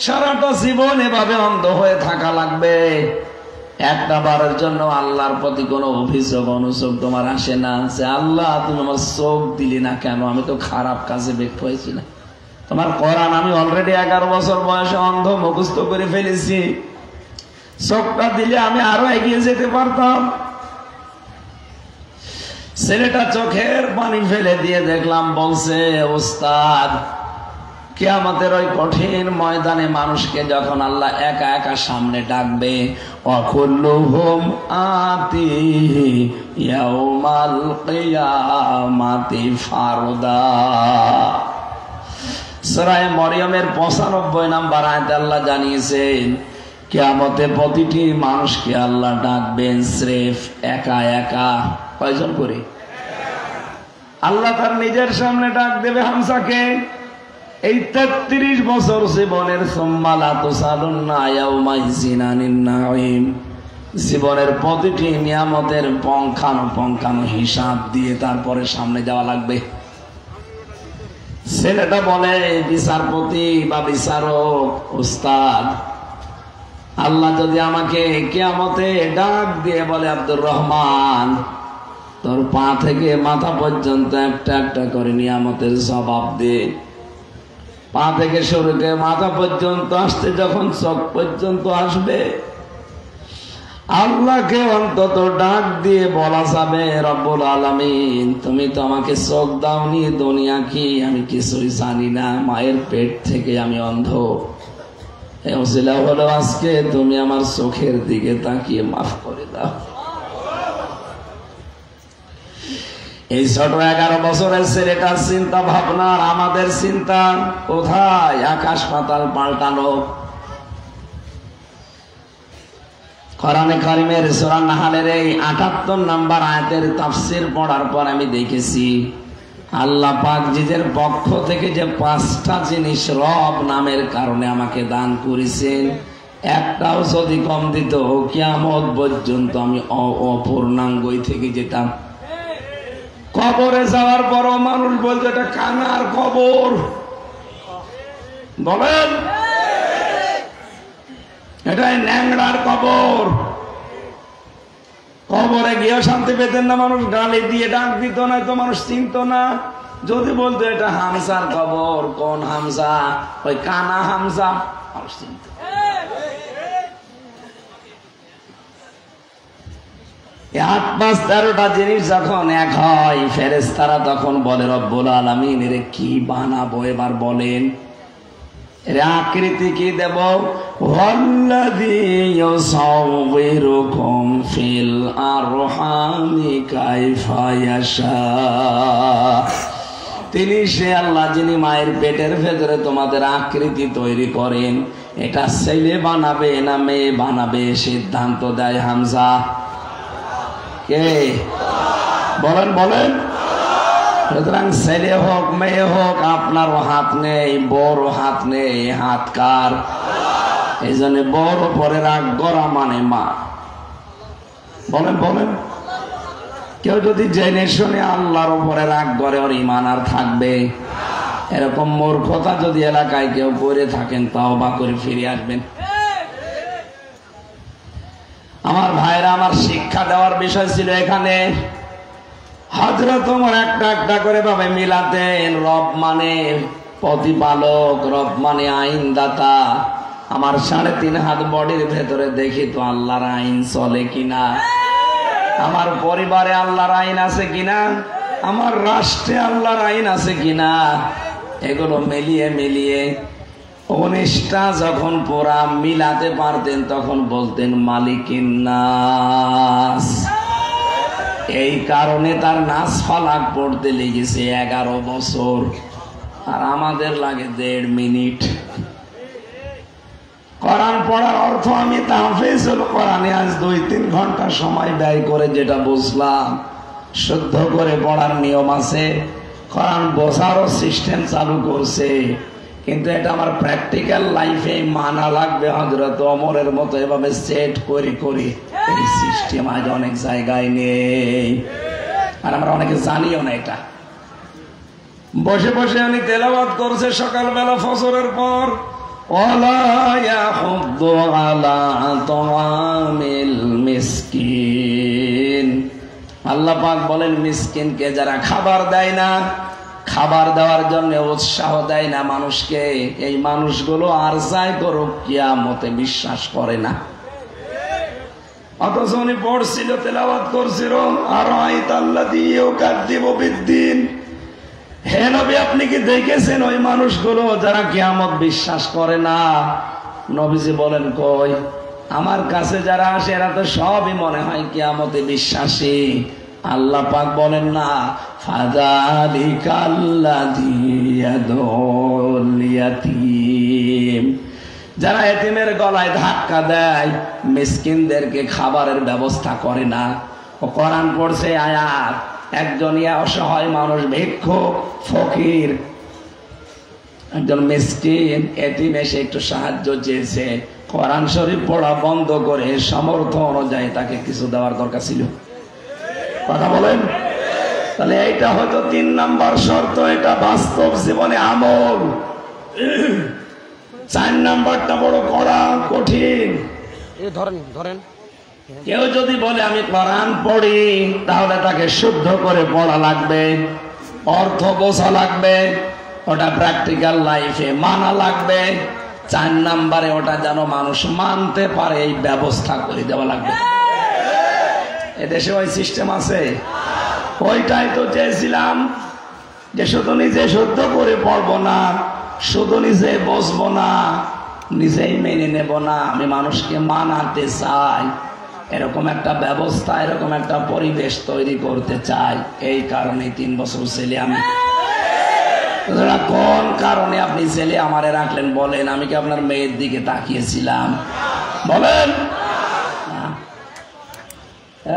সারাটা জীবন এভাবে অন্ধ হয়ে থাকা লাগবে। একটা বারের জন্য আল্লাহর প্রতি কোনো অভিযোগ অনুযোগ তোমার আসে না যে আল্লাহ তুমি আমার চোখ দিলি না কেন, আমি তো খারাপ কাজে ব্যক্ত হয়েছি না। তোমার কোরআন আমি অলরেডি 11 বছর বয়সে অন্ধ মুখস্থ করে ফেলেছি, চোখটা দিলে আমি আরো এগিয়ে যেতে পারতাম। ছেলেটা চোখের পানি ফেলে দিয়ে দেখলাম বলছে, ওস্তাদ কিয়ামতের ওই কঠিন ময়দানে মানুষকে যখন আল্লাহ একা একা সামনে ডাকবে, ওয়াকুল্লুহুম আতিহি ইয়াউমাল কিয়ামাতি ফারদা। সূরা মরিয়মের 95 নম্বর আয়াতে আল্লাহ জানিয়েছেন কিয়ামতে প্রতিটি মানুষকে আল্লাহ ডাকবেন স্রেফ একা একা। কয়জন করে? আল্লাহ তার নিজের সামনে ডাক দেবে হামজাকে। এই 33 বছর জীবনের জীবনের প্রতিটি নিয়ামতের পঙ্খানো হিসাব দিয়ে তারপরে সামনে যাওয়া লাগবে। ছেলেটা বলে, বিচারপতি বা বিচারক উস্তাদ, আল্লাহ যদি আমাকে কিয়ামতে ডাক দিয়ে বলে, আব্দুর রহমান তোর পা থেকে মাথা পর্যন্ত একটা একটা করে নিয়ামতের জবাব দে। পা থেকে শুরু করে মাথা পর্যন্ত আসতে যখন চোখ পর্যন্ত আসবে, আল্লাহকে অন্তত ডাক দিয়ে বলা যাবে, রব্বুল আলামিন তুমি তো আমাকে চোখ দাওনি, দুনিয়া কি আমি কিছুই জানি না, মায়ের পেট থেকে আমি অন্ধ। এই ওসিলা হলো আজকে তুমি আমার চোখের দিকে তাকিয়ে মাফ করে দাও। এই ছোট 11 বছরের ছেলেটার চিন্তা ভাবনা আর আমাদের চিন্তা কোথায়? আকাশ পাতাল পাল্টানো। কোরআনে কারিমের সূরা নাহলের এই 78 নম্বর আয়াতের তাফসীর পড়ার পর আমি দেখেছি আল্লাহ পাক নিজের পক্ষ থেকে যে 5টা জিনিস রব নামের কারণে আমাকে দান করেছেন, একটাও যদি কম দিত কিয়ামত পর্যন্ত আমি অপূর্ণাঙ্গই থেকে যেতাম। কবরে যাওয়ার পরও মানুষ বলছে এটা কানার কবর, বলেন এটাই ন্যাংরার কবর। কবরে গিয়েও শান্তি পেতেন না মানুষ, গালি দিয়ে ডাক দিত না, তো মানুষ চিনত না। যদি বলতো এটা হামজার কবর, কোন হামজা? ওই কানা হামজা, মানুষ চিনত। 8-5-13টা জিনিস যখন এক হয়, ফেরেশতারা তখন বলে, রব্বুল আলামিন এর কি বানাবো এবার বলেন, এর আকৃতি কি দেব? ওয়াল্লাযী ইউসাউবিরুকুম ফিল আরহামি কাইফা ইয়াশা। তিনি সে আল্লাহ যিনি মায়ের পেটের ভেতরে তোমাদের আকৃতি তৈরি করেন, এটা ছেলে বানাবে না মেয়ে বানাবে সিদ্ধান্ত দেয় হামজা। কে? বলেন বলেন। সুতরাং ছেলে হোক মেয়ে হোক আপনারও হাত নেই, বড় হাত নেই, হাত কার? এই জন্য বড় পরে রাগ করা মানে মা। বলেন বলেন। কেউ যদি জেনে শুনে আল্লাহর উপরে রাগ করে, ওর ঈমান আর থাকবে? এরকম মূর্খতা যদি এলাকায় কেউ করে থাকেন, তাওবা করে ফিরে আসবেন। আমার ভাইরা, আমার শিক্ষা দেওয়ার বিষয় ছিল এখানে। হযরত ওমর একটা একটা করে ভাবে মিলাতেন, রব মানে প্রতিপালক, রব মানে আইনদাতা। আমার 3.5 হাত বডির ভেতরে দেখি তো আল্লাহর আইন চলে কিনা, আমার পরিবারে আল্লাহর আইন আছে কিনা, আমার রাষ্ট্রে আল্লাহর আইন আছে কিনা, এগুলো মিলিয়ে মিলিয়ে 19টা যখন পুরা মিলাতে পারতেন তখন বলতেন মালিকিন নাস। এই কারণে তার নাস ফালাক পড়তে লেগেছে 11 বছর, আর আমাদের লাগে 1.5 মিনিট। কোরআন পড়ার অর্থ আমি তাহফিজুল কোরআনে আজ 2-3 ঘন্টা সময় ব্যয় করে যেটা বুঝলাম, শুদ্ধ করে পড়ার নিয়ম আছে, কোরআন বোঝারও সিস্টেম চালু করছে, কিন্তু এটা আমার প্র্যাকটিক্যাল লাইফে মানা লাগবে। হযরত ওমরের মতো এভাবে সেট করি করি এই সিস্টেম আজ অনেক জায়গায় নেই, আর আমরা অনেকে জানিও না। এটা বসে বসে উনি তেলাওয়াত করছে সকালবেলা ফজরের পর, ওয়ালা ইয়াহুদ্দু আলা তাআমিল মিসকিন। আল্লাহ পাক বলেন মিসকিনকে যারা খাবার দেয় না, খাবার দেওয়ার জন্য উৎসাহ দেয় না মানুষকে, এই মানুষগুলো আর যাই করুক কিয়ামতে বিশ্বাস করে না। অথচ উনি পড়ছিল, তেলাওয়াত করছিল, আর আইতাল্লাযী ইউকাযযিবু বিদ্দীন, হে নবী, আপনি কি দেখেছেন ওই মানুষগুলো যারা কিয়ামত বিশ্বাস করে না? নবীজি বলেন, কই, আমার কাছে যারা আসে এরা তো সবই মনে হয় কিয়ামতে বিশ্বাসী। আল্লাহ পাক বলেন না, ফাযালিকাল্লাযী ইয়াদুল ইয়াতীম, যারা এতিমের গলায় ধাক্কা দেয়, মিসকিনদেরকে খাবারের ব্যবস্থা করে না। ও কোরআন পড়ছে আয়াত, একজন অসহায় মানুষ, ভিক্ষুক, ফকির, একজন মিসকিন এতিম এসে একটু সাহায্য চেয়েছে, কোরআন শরীফ পড়া বন্ধ করে সামর্থ্য অনুযায়ী তাকে কিছু দেওয়ার দরকার ছিল। কথা বলেন? তাহলে এইটা হয়তো 3 নাম্বার শর্ত, এটা বাস্তব জীবনে আমল। 4 নাম্বারটা বড় কড়া, কঠিন। ধরেন কেউ যদি বলে আমি কোরআন পড়ি, তাহলে তাকে শুদ্ধ করে পড়া লাগবে, অর্থ বোঝা লাগবে, ওটা প্র্যাকটিক্যাল লাইফে মানা লাগবে। 4 নাম্বারে ওটা যেন মানুষ মানতে পারে এই ব্যবস্থা করে দেওয়া লাগবে। এদেশে ওই সিস্টেম আছে? ওইটাই তো চেয়েছিলাম, যে শুধু নিজে শুদ্ধ করে পড়বো না, শুধু নিজে বসবো না, নিজেই মেনে নেব না, আমি মানুষকে মানাতে চাই। এরকম একটা ব্যবস্থা, এরকম একটা পরিবেশ তৈরি করতে চাই। এই কারণে 3 বছর ছেলে আমি। কোন কারণে আপনি ছেলে আমারে রাখলেন বলেন? আমি কি আপনার মেয়ের দিকে তাকিয়েছিলাম? বলেন।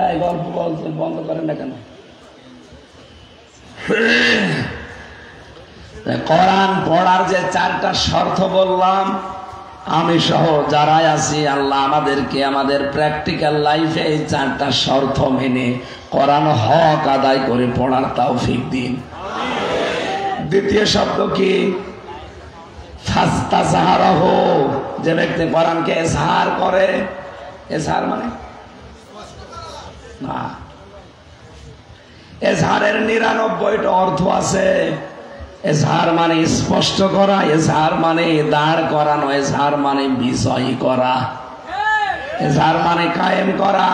এই গল্প বলছেন, বন্ধ করেন না কেন? কোরআন পড়ার যে 4টা শর্ত বললাম, আমি সহ যারাই আছি, আল্লাহ আমাদেরকে আমাদের প্র্যাকটিক্যাল লাইফে এই 4টা শর্ত মেনে কোরআন হক আদায় করে পড়ার তৌফিক দিন। দ্বিতীয় শব্দ কি? ফাস্তাযহারাহু, যে ব্যক্তি কোরআনকে ইজহার করে। ইজহার মানে না, এজহারের 99টা অর্থ আছে। এজহার মানে স্পষ্ট করা, এজহার মানে দাঁড় করানো, এজহার মানে বিজয়ী করা, এজহার মানে কায়েম করা,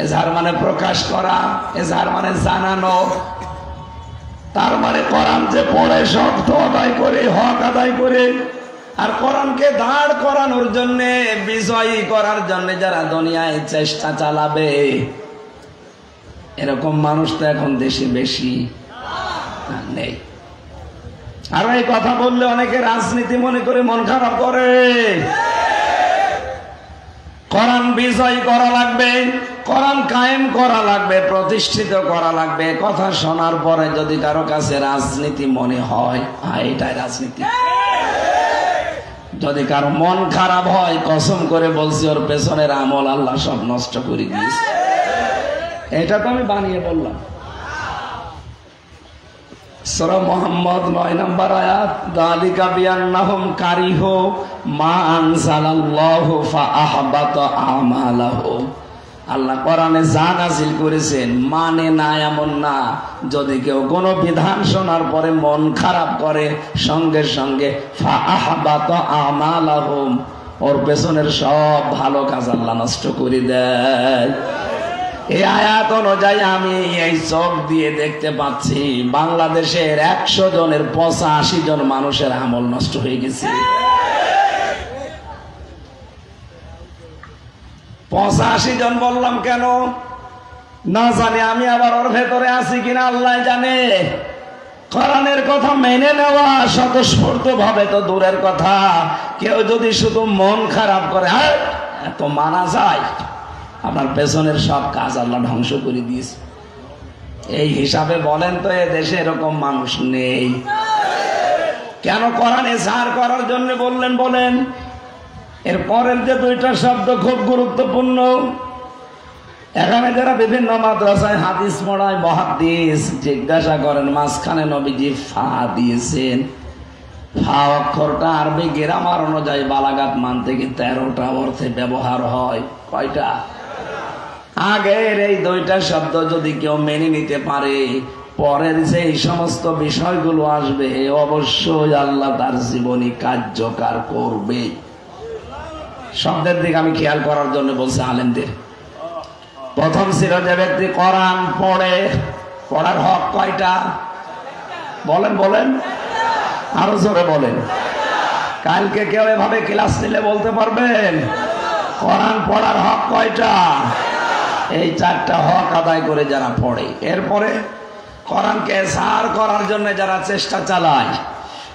এজহার মানে প্রকাশ করা, এজহার মানে জানানো। তার মানে কোরআন যে পড়ে শর্ত আদায় করে, হক আদায় করে, আর কোরআনকে দাঁড় করানোর জন্য, বিজয়ী করার জন্য যারা দুনিয়ায় চেষ্টা চালাবে, এরকম মানুষ তো এখন দেশে বেশি নেই। আর এই কথা বললে অনেকে রাজনীতি মনে করে মন খারাপ করে। কোরআন বিজয় করা লাগবে, কোরআন কায়েম করা লাগবে, প্রতিষ্ঠিত করা লাগবে। কথা শোনার পরে যদি কারো কাছে রাজনীতি মনে হয়, এটাই রাজনীতি। যদি কারো মন খারাপ হয়, কসম করে বলছি ওর পেছনের আমল আল্লাহ সব নষ্ট করে দিয়েছে। এটা তো আমি বানিয়ে বললাম। সূরা মুহাম্মদ 9 নম্বর আয়াত, যালিকা বিআন্নাহুম কারিহু মা আনজালাল্লাহু ফাআহবাতা আমালাহুম। আল্লাহ কোরআনে যা নাযিল করেছেন মানে না এমন না। যদি কেউ কোনো বিধান শোনার পরে মন খারাপ করে, সঙ্গে সঙ্গে ফাআহবাতা আমালাহুম, ওর পেছনের সব ভালো কাজ আল্লাহ নষ্ট করে দেয়। এই আয়াত অনুযায়ী আমি এই চোখ দিয়ে দেখতে পাচ্ছি বাংলাদেশের 100 জনের 85 জন মানুষের আমল নষ্ট হয়ে গেছে। 85 জন বললাম কেন না জানি, আমি আবার ওর ভেতরে আছি কিনা আল্লাহ জানে। কোরআনের কথা মেনে নেওয়া স্বতঃস্ফূর্ত ভাবে তো দূরের কথা, কেউ যদি শুধু মন খারাপ করে, এত মানা যায়? আপনার পেছনের সব কাজ আল্লাহ ধ্বংস করে দিয়েছে। এই হিসাবে বলেন তো এ দেশে এরকম মানুষ নেই কেন? কোরআন ইজহার করার জন্য বললেন, বলেন। এর পরের যে 2টা শব্দ খুব গুরুত্বপূর্ণ। এখানে যারা বিভিন্ন মাদ্রাসায় হাদিস পড়ায়, মুহাদ্দিস, জিজ্ঞাসা করেন মাঝখানে নবীজি ফা দিয়েছেন। ফা অক্ষরটা আরবি গ্রামার অনুযায়ী বালাগাত মান থেকে 13টা অর্থে ব্যবহার হয়। কয়টা? আগের এই 2টা শব্দ যদি কেউ মেনে নিতে পারে, পরের যে সমস্ত বিষয়গুলো আসবে অবশ্যই আল্লাহ তার জীবনী কার্যকর করবে। শব্দের দিকে আমি খেয়াল করার জন্য বলছি আলেমদের। প্রথম ছিল যে ব্যক্তি কোরআন পড়ে, পড়ার হক কয়টা? বলেন বলেন, আরো জোরে বলেন। কালকে কেউ এভাবে ক্লাস নিলে বলতে পারবেন কোরআন পড়ার হক কয়টা? এই 4টা হক আদায় করে যারা পড়ে, এরপরে কোরআনকে সার করার জন্য যারা চেষ্টা চালায়,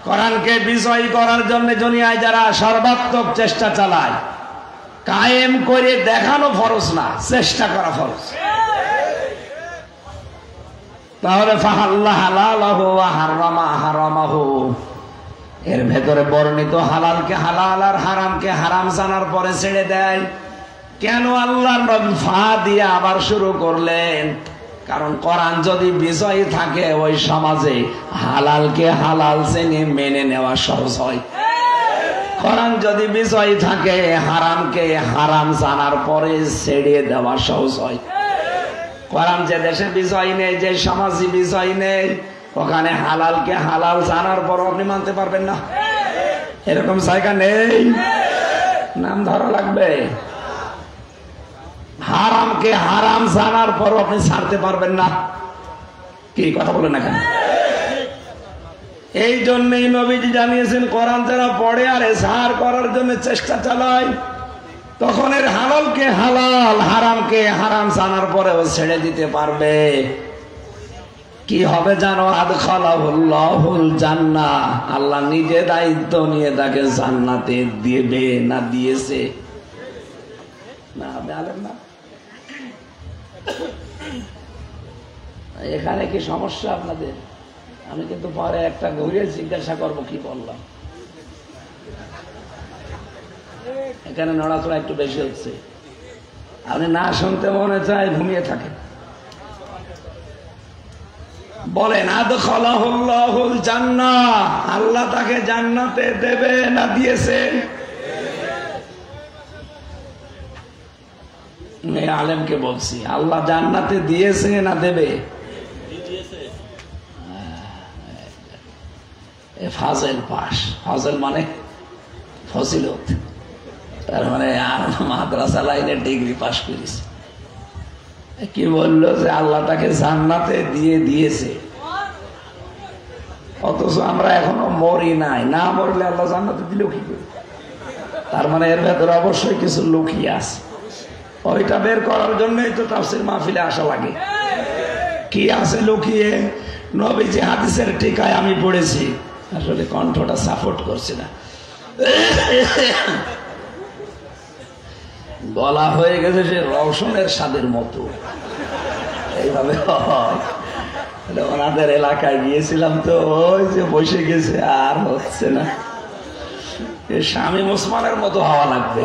কোরআনকে বিজয়ী করার জন্য দুনিয়ায় যারা সর্বাত্মক চেষ্টা চালায়, কায়েম করে দেখানো ফরজ না, চেষ্টা করা ফরজ। তাহলে ফাহাল্লা হালালাহু ওয়া হারামা হারামাহু, এর ভেতরে বর্ণিত হালালকে হালাল আর হারামকে হারাম জানার পরে ছেড়ে দেয়। কেন আল্লাহর নবী ফা দিয়ে আবার শুরু করলেন? কারণ কোরআন যদি বিজয়ী থাকে ওই সমাজে হালালকে হালাল জেনে মেনে নেওয়া সহজ হয়। কোরআন যদি বিজয়ী থাকে হারামকে হারাম জানার পরে ছেড়ে দেওয়া সহজ হয়। কোরআন যে দেশে বিজয় নেই, যে সমাজে বিজয় নেই, ওখানে হালালকে হালাল জানার পর আপনি মানতে পারবেন না। এরকম জায়গা নেই, নাম ধরা লাগবে। হারামকে হারাম জানার পর আপনি ছাড়তে পারবেন না। কি কথা বলেন না কেন? এই জন্যই নবীজি জানিয়েছেন কোরআন যারা পড়ে আর এজহার করার জন্য চেষ্টা চালায়, তখন এর হালালকে হালাল হারামকে হারাম জানার পরেও ছেড়ে দিতে পারবে। কি হবে জানো? আদখালাহুল্লাহুল জান্নাহ, আল্লাহ নিজে দায়িত্ব নিয়ে তাকে জান্নাতে দিবে না দিয়েছে না। না এখানে কি সমস্যা আপনাদের? আমি কিন্তু পরে একটা ঘুরে জিজ্ঞাসা করবো কি বললাম। এখানে নড়াচড়া একটু বেশি হচ্ছে, আপনি না শুনতে মনে চায় ঘুমিয়ে থাকেন। বলেন আদখালাহুল্লাহুল জান্নাহ, আল্লাহ তাকে জান্নাতে দেবে না দিয়েছে? আলেমকে বলছি, আল্লাহ জান্নাতে দিয়েছে না দেবে? ফাজেল পাস, ফাজেল মানে ফজিলত, তার মানে মাদ্রাসা লাইনে ডিগ্রি পাস করেছে। কি বললো যে আল্লাহ তাকে জান্নাতে দিয়ে দিয়েছে, অথচ আমরা এখনো মরি নাই। না মরলে আল্লাহ জান্নাতে দিল কি করে? তার মানে এর ভেতরে অবশ্যই কিছু লুকিয়ে আছে। ওইটা বের করার জন্যই তো তাফসীর মাহফিলে আসা লাগে। কি আছে লুকিয়ে? নবীজি হাদিসের টিকায় আমি পড়েছি, আসলে কণ্ঠটা সাপোর্ট করছে না, গলা হয়ে গেছে সে রওশনের স্বাদের মতো, এইভাবে ওনাদের এলাকায় গিয়েছিলাম তো, ওই যে বসে গেছে আর হচ্ছে না। স্বামী ওসমানের মতো হওয়া লাগবে।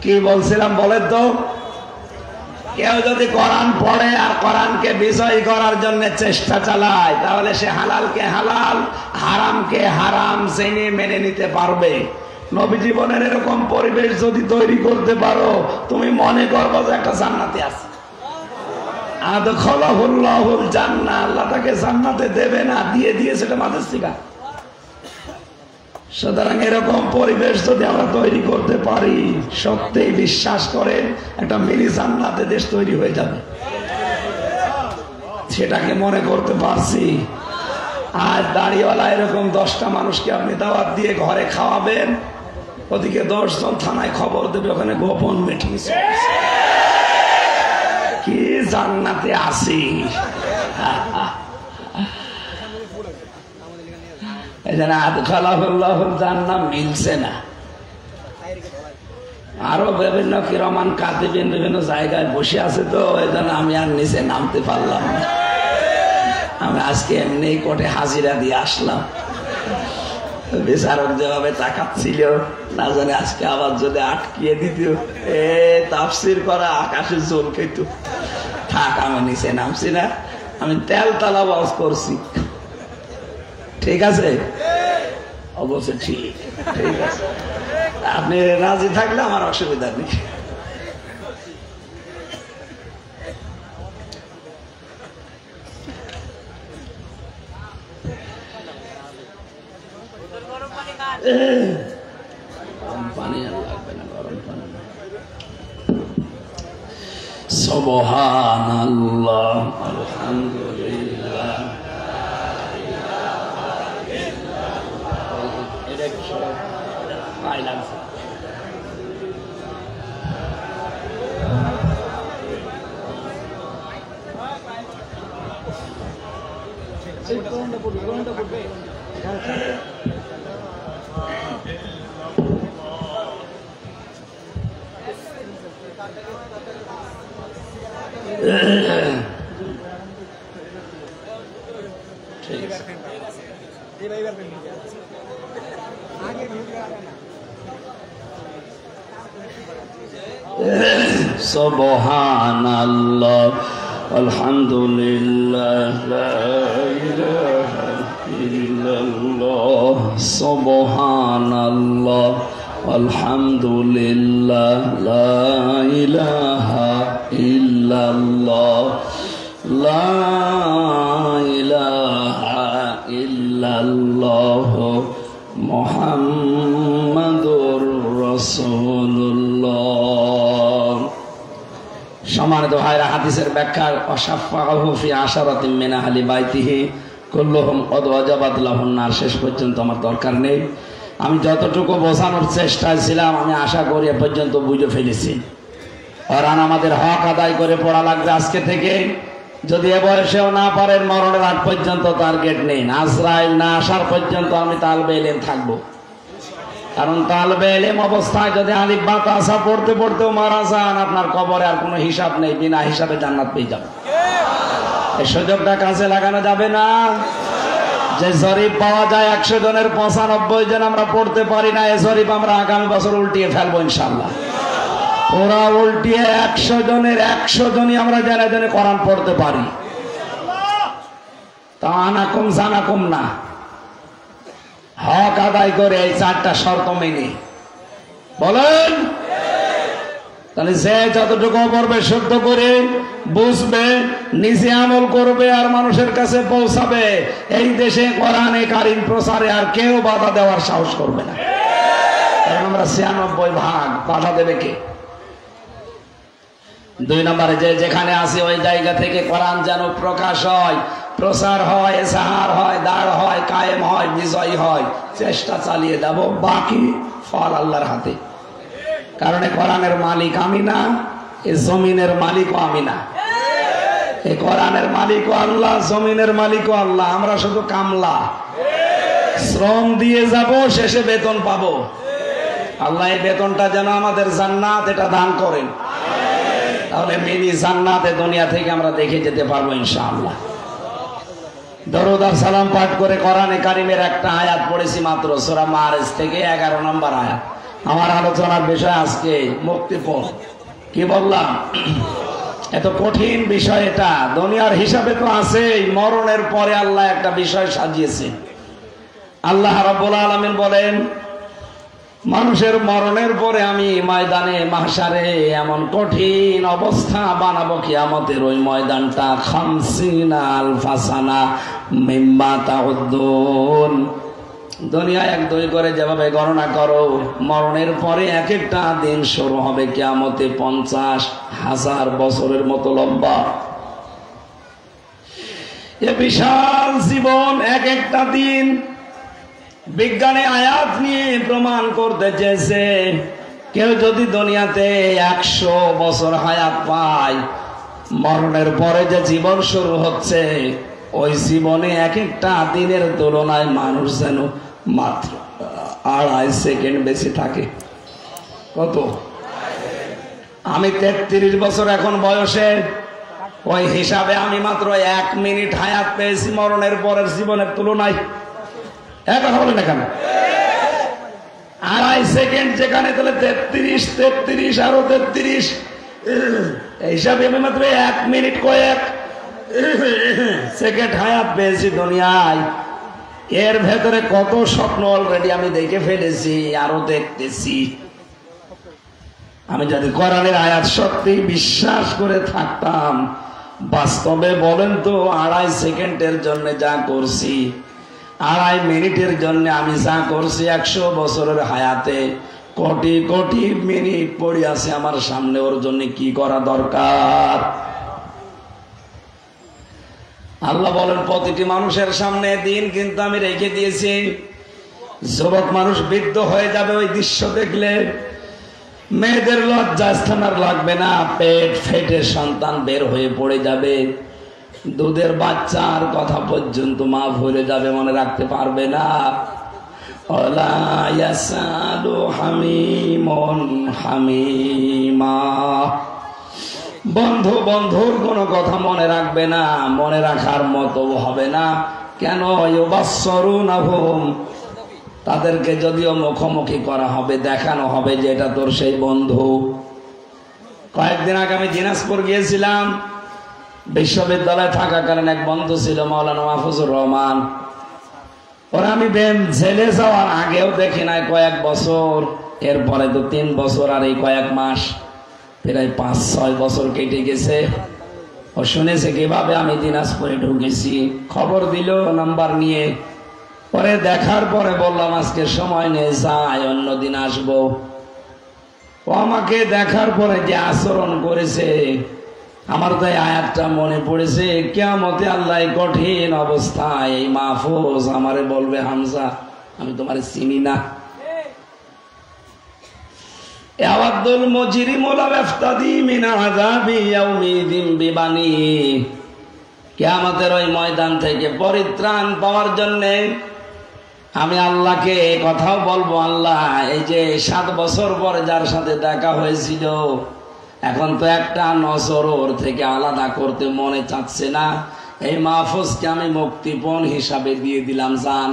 কি বলছিলাম বলেন তো? কেউ যদি কোরআন পড়ে আর কোরআনকে বিজয়ী করার জন্য চেষ্টা চালায়, তাহলে সে হালালকে হালাল হারামকে হারাম জেনে মেনে নিতে পারবে। নবী জীবনের এরকম পরিবেশ যদি তৈরি করতে পারো, তুমি মনে করবো যে একটা জান্নাতে আছে। আদখালাহুল্লাহুল জান্নাহ, আল্লাহ তাকে জান্নাতে দেবে না দিয়ে দিয়েছে, এটা মাঝে শিখা। সুতরাং এরকম পরিবেশ যদি আমরা তৈরি করতে পারি, সত্যিই বিশ্বাস করেন একটা মিনি জান্নাতে দেশ তৈরি হয়ে যাবে। সেটাকে মনে করতে পারছি। আর দাড়িওয়ালা এরকম 10টা মানুষকে আপনি দাওয়াত দিয়ে ঘরে খাওয়াবেন, ওদিকে 10 জন থানায় খবর দেবে, ওখানে গোপন মিটিং কি জান্নাতে আসি। জান্নাত মিলছে না। আরো বিভিন্ন কিরমান কাতিবিন বিভিন্ন জায়গায় বসে আছে, তো এই জন্য আমি আর নিচে নামতে পারলাম না। আমি আজকে এমনি কোর্টে হাজিরা দিয়ে আসলাম। বিচারক যেভাবে তাকাচ্ছিল, না জানে আজকে আবার যদি আটকিয়ে দিত, তাফসির করা আকাশে জল খেত। থাক, আমি নিচে নামছি না, আমি তেল তালা ওয়াজ করছি। ঠিক আছে? অবশ্যই ঠিক আছে, আপনি রাজি থাকলে আমার অসুবিধা নেই। গরম পানি আর লাগবে না, গরম পানি। সুবহানাল্লাহ আলহামদুলিল্লাহ। সুবহানাল্লাহ আলহামদুলিল্লাহ লা ইলাহা ইল্লাল্লাহ সুবহানাল্লাহ আলহামদুলিল্লাহ লা ইলাহা ইল্লাল্লাহ লা ইলাহা ইল্লাল্লাহ মুহাম্মাদুর রাসূলুল্লাহ। সম্মানিত ভাইরা, হাদিসের ব্যাখ্যা ওয়াসাফাহু ফি আশারাতিন মিন আহলি বাইতিহি কুল্লুহুম কদ ওয়াজাবাত লাহুন নার, শেষ পর্যন্ত আমার দরকার নেই। আমি যতটুকু বোঝানোর চেষ্টায় ছিলাম আমি আশা করি এ পর্যন্ত বুঝে ফেলেছি। কোরআন আমাদের হক আদায় করে পড়া লাগবে আজকে থেকে। যদি এ বয়সেও না পারেন, মরণের আগ পর্যন্ত টার্গেট নেন। আজরাইল না আসার পর্যন্ত আমি তালবে ইলম থাকবো। কারণ তালবে ইলম অবস্থায় যদি আলিফ বা তাসা পড়তে পড়তেও মারা যান, আপনার কবরে আর কোনো হিসাব নেই, বিনা হিসাবে জান্নাত পেয়ে যাবেন। এই সুযোগটা কাজে লাগানো যাবে না। যে জরিপ পাওয়া যায় 100 জনের 95 জন আমরা পড়তে পারি না, এই জরিপ আমরা আগামী বছর উল্টিয়ে ফেলবো ইনশাআল্লাহ। ওরা উল্টিয়ে 100 জনের 100 জনই আমরা জেনে জেনে কোরআন পড়তে পারি। তা আনাকুম জানাকুম না, হক আদায় করে এই 4টা শর্ত মেনে বলেন। তাহলে যে যতটুকু পড়বে শুদ্ধ করে বুঝবে, নিজে আমল করবে আর মানুষের কাছে পৌঁছাবে, এই দেশে কোরআনে কারিম প্রচারে আর কেউ বাধা দেওয়ার সাহস করবে না। কারণ আমরা 96 ভাগ, বাধা দেবে কে? 2 নম্বরে যে যেখানে আসি ওই জায়গা থেকে কোরআন যেন প্রকাশ হয়, প্রচার হয়, এজাহার হয়, দাঁড় হয়, কায়েম হয়, বিজয় হয়। চেষ্টা চালিয়ে যাব, বাকি ফল আল্লাহর হাতে। কারণ এই কোরআনের মালিক আমি না, এই জমিনের মালিকও আমি না। এই কোরআনের মালিকও আল্লাহ, জমিনের মালিকও আল্লাহ। আমরা শুধু কামলা, শ্রম দিয়ে যাব, শেষে বেতন পাবো। আল্লাহ এই বেতনটা যেন আমাদের জান্নাত, এটা দান করেন। তাহলে মিনি জান্নাতে দুনিয়া থেকে আমরা দেখে যেতে পারবো ইনশাআল্লাহ। দরুদ আর সালাম পাঠ করে কোরআনে কারিমের একটা আয়াত পড়েছি মাত্র, সূরা মাআরিজ থেকে 11 নম্বর আয়াত। আমার আলোচনার বিষয় আজকে মুক্তিপথ। কি বললাম? এত কঠিন বিষয় এটা। দুনিয়ার হিসাবে তো আছেই, মরণের পরে আল্লাহ একটা বিষয় সাজিয়েছে। আল্লাহ রাব্বুল আলামিন বলেন, মানুষের মরণের পরে আমি ময়দানে মাহশারে এমন কঠিন অবস্থা বানাবো, কিয়ামতের ওই ময়দানটা 50 আলফা সানা মিম্মা তাউদ্দুন। দুনিয়া 1-2 করে যেভাবে গণনা করো, মরণের পরে এক একটা দিন শুরু হবে কিয়ামতে 50,000 বছরের মতো লম্বা। এ বিশাল জীবন, এক একটা দিন। বিজ্ঞানে আয়াত নিয়ে প্রমাণ করতে চেয়েছে, কেউ যদি দুনিয়াতে 100 বছর হায়াত পায়, মরণের পরে যে জীবন শুরু হচ্ছে, ওই জীবনে এক একটা দিনের তুলনায় মানুষ যেন মাত্র 2.5 সেকেন্ড বেশি থাকে। কত? আমি 33 বছর এখন বয়সে, ওই হিসাবে আমি মাত্র 1 মিনিট হায়াত পেয়েছি মরণের পরের জীবনের তুলনায়। কথা বলেন এখানে 2.5 সেকেন্ড যেখানে, তাহলে 33 আরো 33, এই হিসাবে আমি মাত্র 1 মিনিট কয়েক সেকেন্ড হায়াত পেয়েছি দুনিয়ায়। এর ভেতরে কত স্বপ্ন অলরেডি আমি দেখে ফেলেছি, আরো দেখতেছি। আমি যদি কোরআনের আয়াত সত্যি বিশ্বাস করে থাকতাম, বাস্তবে বলেন তো 2.5 সেকেন্ডের জন্য যা করছি, 2.5 মিনিটের জন্য আমি যা করছি 100 বছরের হায়াতে, কোটি কোটি মিনিট পড়ে আছে আমার সামনে, ওর জন্য কি করা দরকার? আল্লাহ বলেন প্রতিটি মানুষের সামনে দিন কিন্তু আমি রেখে দিয়েছি। যুবক মানুষ বৃদ্ধ হয়ে যাবে ওই দৃশ্য দেখলে, মেয়েদের লজ্জা স্থান আর লাগবে না, পেট ফেটে সন্তান বের হয়ে পড়ে যাবে, দুধের বাচ্চার কথা পর্যন্ত মা ভুলে যাবে, মনে রাখতে পারবে না। ওয়ালা ইয়াসালু হামিমুন হামিমা, বন্ধু বন্ধুর কোনো কথা মনে রাখবে না, মনে রাখার মতো হবে না। কেন? ইউবাসসিরুনাহুম, তাদেরকে যদিও মুখোমুখি করা হবে, দেখানো হবে যে এটা তোর সেই বন্ধু। কয়েকদিন আগে আমি দিনাজপুর গিয়েছিলাম, বিশ্ববিদ্যালয়ে থাকাকালীন এক বন্ধু ছিল মাওলানা মাহফুজুর রহমান। ওরা আমি জেলে যাওয়ার আগেও দেখি নাই কয়েক বছর, এরপরে তো 3 বছর আর এই কয়েক মাস, প্রায় 5-6 বছর কেটে গেছে। ও শুনেছে কিভাবে আমি দিনাজপুরে ঢুকেছি, খবর দিল নাম্বার নিয়ে। পরে দেখার পরে বললাম আজকে সময় নেই, যাই অন্যদিন আসবো। ও আমাকে দেখার পরে যে আচরণ করেছে, আমার তো এই আয়াতটা মনে পড়েছে, কিয়ামতে আল্লাহ কঠিন অবস্থায় এই মাহফুজ আমারে বলবে, হামজা আমি তোমারে চিনি না। ইয়াওয়াদুল মুজরিমু লাউ ইফতাদি মিন আযাবি ইয়াউমিদিন বিবানি, কিয়ামতের ওই ময়দান থেকে পরিত্রাণ পাওয়ার জন্য আমি আল্লাহকে কথাও বলবো, আল্লাহ এই যে 7 বছর পরে যার সাথে দেখা হয়েছিল, এখন তো একটা নজর ওর থেকে আলাদা করতে মনে চাচ্ছে না, এই মাহফুজকে আমি মুক্তিপণ হিসাবে দিয়ে দিলাম। জান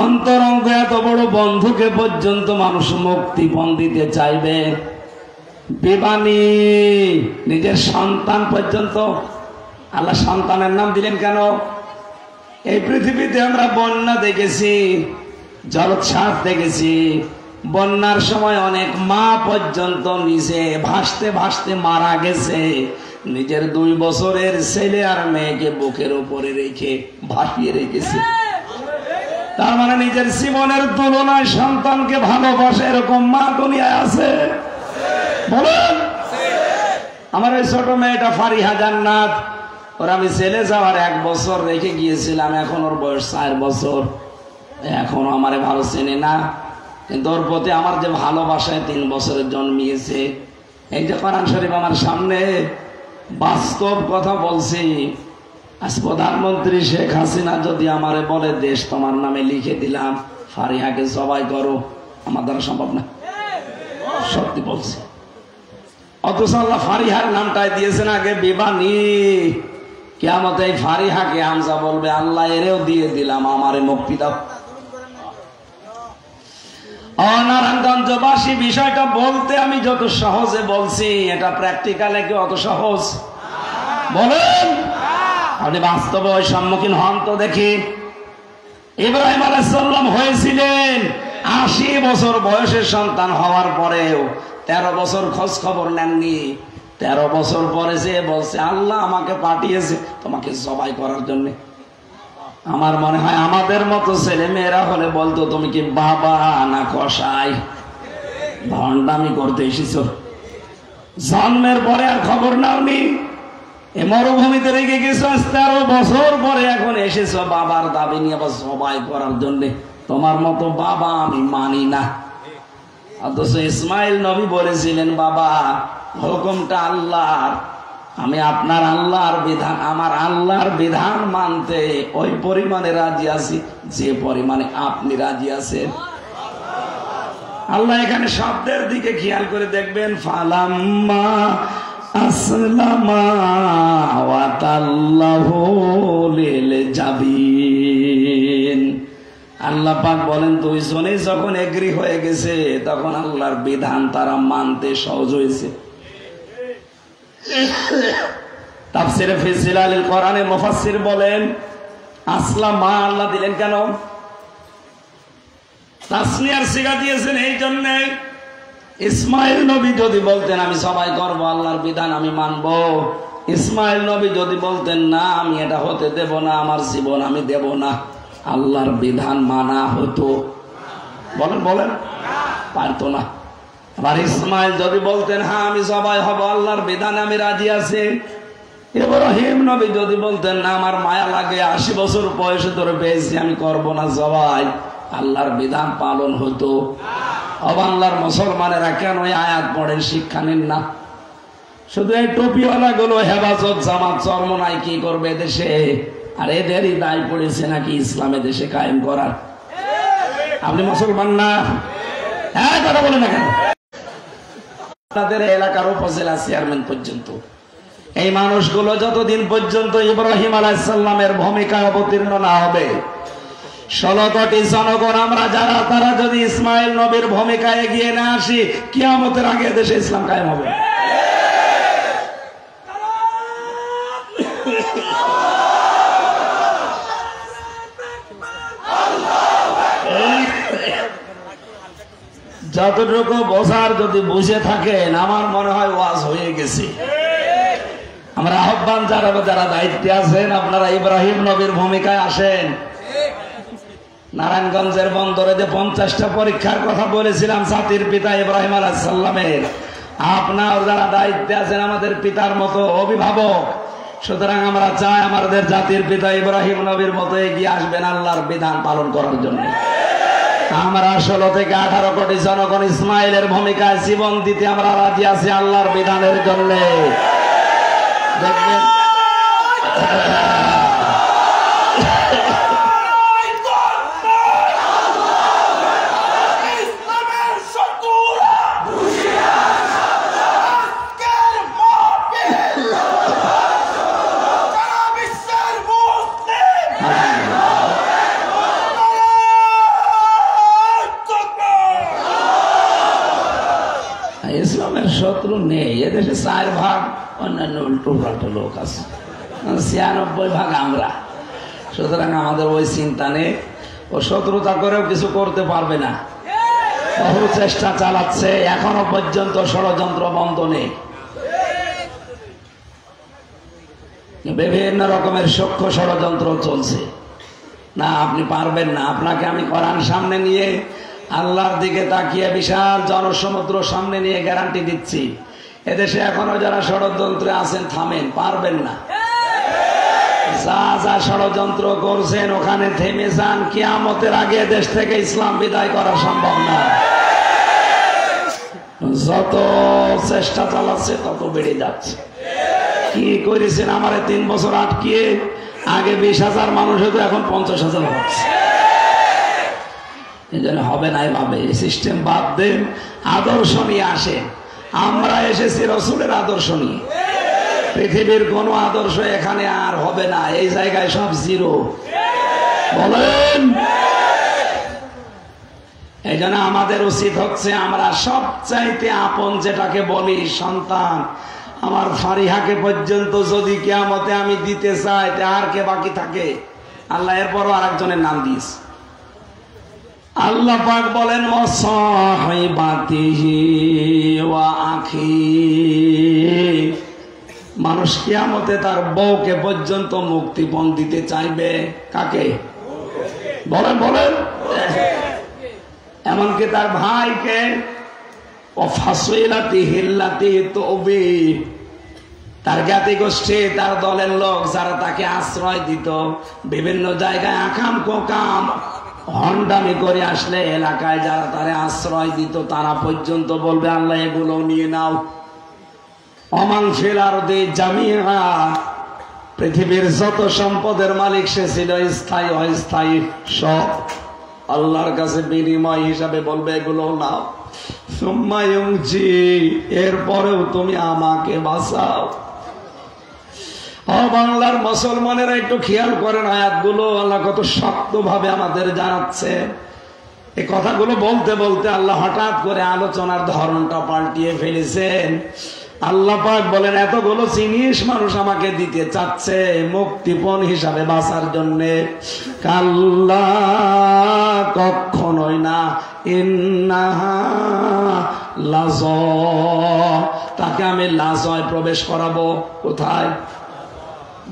অন্তরঙ্গ এত বড় বন্ধুকে পর্যন্ত মানুষ মুক্তিপণ দিতে চাইবে, বিবানি নিজের সন্তান পর্যন্ত। আল্লাহ সন্তানের নাম দিলেন কেন? এই পৃথিবীতে আমরা বন্যা দেখেছি, জলোচ্ছ্বাস দেখেছি, বন্যার সময় অনেক মা পর্যন্ত নিজে ভাসতে ভাসতে মারা গেছে, নিজের 2 বছরের ছেলে আর মেয়েকে বুকের উপরে রেখে ভাসিয়ে রেখেছে। তার মানে নিজের জীবনের তুলনায় সন্তানকে ভালোবাসে এরকম মা দুনিয়ায় আছে? বলেন। আমার ওই ছোট মেয়েটা ফারিহা জান্নাত, ওর আমি ছেলে যাওয়ার 1 বছর রেখে গিয়েছিলাম, এখন ওর বয়স 4 বছর, এখনো আমারে ভালো চেনে না, কিন্তু ওর প্রতি আমার যে ভালোবাসায় 3 বছরের জন্মিয়েছে। এই যে কোরআন শরীফ আমার সামনে, বাস্তব কথা বলছি। আজ প্রধানমন্ত্রী শেখ হাসিনা যদি আমারে বলে দেশ তোমার নামে লিখে দিলাম, ফারিহাকে জবাই করো, আমার দ্বারা সম্ভব না, সত্যি বলছি। অথচ আল্লাহ ফারিহার নামটাই দিয়েছেন আগে বিবানি। কিয়ামতে এই ফারিহাকে হামজা বলবে, আল্লাহ এরেও দিয়ে দিলাম, আমারে মুক্তি দাও। নারায়ণগঞ্জবাসী বিষয়টা বলতে আমি যত সহজে বলছি, এটা প্র্যাকটিক্যালে কি অত সহজ? বলেন। আপনি বাস্তবে ওই সম্মুখীন হন তো দেখি। ইব্রাহিম আলাইহিস সালাম হয়েছিলেন 80 বছর বয়সের সন্তান হওয়ার পরেও 13 বছর খোঁজ খবর নেননি। 13 বছর পরে যে বলছে, আল্লাহ আমাকে পাঠিয়েছে তোমাকে জবাই করার জন্য। আমার মনে হয় আমাদের মতো ছেলে মেয়েরা হলে বলতো, তুমি কি বাবা না কসাই, ভণ্ডামি করতে এসেছো, জন্মের পরে আর খবর নাওনি, এ মরুভূমিতে রেখে গেছো 13 বছর পরে এখন এসেছো বাবার দাবি নিয়ে আবার জবাই করার জন্য। তোমার মতো বাবা আমি মানি না। অথচ ইসমাইল নবী বলেছিলেন, বাবা হুকুমটা আল্লাহর, আমি আপনার আল্লাহর বিধান, আমার আল্লাহর বিধান মানতে ওই পরিমাণে রাজি আছি যে পরিমাণে আপনি রাজি আছেন। আল্লাহ এখানে শব্দের দিকে খেয়াল করে দেখবেন, ফালাম্মা আসলামা ওয়া তাল্লাহু লিল জাবিন। আল্লাহ পাক বলেন, দুইজনেই যখন এগ্রি হয়ে গেছে তখন আল্লাহর বিধান তারা মানতে সহজ হয়েছে। তাফসীরে ফি জিলালিল কোরআনে মুফাসসির বলেন, আসলামা আল্লাহ দিলেন কেন? তাসনিয়ার সিগা দিয়েছেন এই জন্য, ইসমাইল নবী যদি বলতেন আমি সবাই করবো, আল্লাহর বিধান আমি মানবো, ইসমাইল নবী যদি বলতেন না আমি এটা হতে দেব না, আমার জীবন আমি দেব না, আল্লাহর বিধান মানা হতো? বলেন বলেন। পারতো না। আবার ইসমাইল যদি বলতেন হ্যাঁ আমি জবাই হব, আল্লাহর বিধানে আমি রাজি আছি। ইব্রাহিম নবী যদি বলতেন না আমার মায়া লাগে, 80 বছর বয়সে ধরে পেয়েছি, আমি করব না জবাই, আল্লাহর বিধান পালন হতো। বাংলার মুসলমানেরা কেন এই আয়াত পড়েন, শিক্ষা নিন না? শুধু এই টুপিওয়ালা গুলো হেফাজত জামাত চরমনাই কি করবে দেশে, আর এদেরই দায় পড়েছে নাকি ইসলামে দেশে কায়েম করার। আপনি মুসলমান না? হ্যাঁ কথা বলেন না কেন? আপনাদের এলাকার উপজেলা চেয়ারম্যান পর্যন্ত এই মানুষগুলো যতদিন পর্যন্ত ইব্রাহিম আলাইহিস সালামের ভূমিকায় অবতীর্ণ না হবে, 16 কোটি জনগণ আমরা যারা, তারা যদি ইসমাইল নবীর ভূমিকায় এগিয়ে না আসি, কিয়ামতের আগে দেশে ইসলাম কায়েম হবে। যতটুকু বোঝার যদি বুঝে থাকেন, আমার মনে হয় ওয়াজ হয়ে গেছে। আমরা আহ্বান জানাবো যারা দায়িত্বে আছেন, আপনারা ইব্রাহিম নবীর ভূমিকায় আসেন। নারায়ণগঞ্জের বন্দরে যে 50টা পরীক্ষার কথা বলেছিলাম জাতির পিতা ইব্রাহিম আলাইহিস সালামের, আপনার যারা দায়িত্বে আছেন আমাদের পিতার মতো অভিভাবক, সুতরাং আমরা চাই আমাদের জাতির পিতা ইব্রাহিম নবীর মতো এগিয়ে আসবেন আল্লাহর বিধান পালন করার জন্য। আমরা 16 থেকে 18 কোটি জনগণ ইসমাইলের ভূমিকায় জীবন দিতে আমরা রাজি আছি আল্লাহর বিধানের জন্য। দেখবেন ইসলামের শত্রু নেই এদেশে, 4 ভাগ অন্যান্য উল্টো পাল্টা লোক আছে, 96 ভাগ আমরা। সুতরাং আমাদের ওই চিন্তা নেই, ও শত্রুতা করেও কিছু করতে পারবে না। বহু চেষ্টা চালাচ্ছে, এখনো পর্যন্ত ষড়যন্ত্র বন্ধ নেই। বিভিন্ন রকমের সূক্ষ্ম ষড়যন্ত্র চলছে। না আপনি পারবেন না, আপনাকে আমি কোরআন সামনে নিয়ে আল্লাহর দিকে তাকিয়ে বিশাল জনসমুদ্র সামনে নিয়ে গ্যারান্টি দিচ্ছি, এদেশে এখনো যারা ষড়যন্ত্রে আছেন থামেন, পারবেন না। যা যা ষড়যন্ত্র করছেন ওখানে থেমে যান, কিয়ামতের আগে দেশ থেকে ইসলাম বিদায় করা সম্ভব না। যত চেষ্টা চালাচ্ছে তত বেড়ে যাচ্ছে। কি করেছেন আমার 3 বছর আটকিয়ে, আগে 20,000 মানুষ হতো, এখন 50,000 হচ্ছে। এই জন্য হবে না এভাবে, এই সিস্টেম বাদ দেন, আদর্শ নিয়ে আসেন। আমরা এসেছি রসুলের আদর্শ নিয়ে, পৃথিবীর কোন আদর্শ এখানে আর হবে না, এই জায়গায় সব জিরো। বলেন এই জন্য আমাদের উচিত হচ্ছে, আমরা সবচাইতে আপন যেটাকে বলি সন্তান, আমার ফারিহাকে পর্যন্ত যদি কিয়ামতে আমি দিতে চাই, আর কে বাকি থাকে? আল্লাহ এরপরও আরেকজনের নাম দিস। আল্লাহ পাক বলেন ওয়াসাহিবাতিহি ওয়া আখি, মানুষ কিয়ামতে তার বউকে পর্যন্ত মুক্তিপণ দিতে চাইবে। কাকে? বলেন বলেন। এমনকি তার ভাইকে, তার জ্ঞাতি গোষ্ঠী, তার দলের লোক যারা তাকে আশ্রয় দিত, বিভিন্ন জায়গায় আকাম কোকাম হন্ডামি করে আসলে এলাকায় যারা তারে আশ্রয় দিত, তারা পর্যন্ত বলবে আল্লাহ এগুলো নিয়ে নাও। অমান ফিল আরদি জামিআ, পৃথিবীর যত সম্পদের মালিক সে ছিল, স্থায়ী অস্থায়ী সব আল্লাহর কাছে বিনিময় হিসাবে বলবে এগুলো নাও। সুম্মা ইউনজি, এরপরেও তুমি আমাকে বাঁচাও। বাংলার মুসলমানেরা একটু খেয়াল করেন আয়াতগুলো, আল্লাহ কত শক্ত ভাবে আমাদের জানাচ্ছে। এই কথাগুলো বলতে বলতে আল্লাহ হঠাৎ করে আলোচনার ধরনটা পাল্টিয়ে ফেলেছেন। আল্লাহ পাক বলেন এতগুলো জিনিস মানুষ আমাকে দিতে চাচ্ছে মুক্তিপণ হিসাবে বাঁচার জন্য। কাল্লা, কখনোই না। ইন্নাহা লাযা, তাকে আমি লাজায় প্রবেশ করাবো। কোথায়?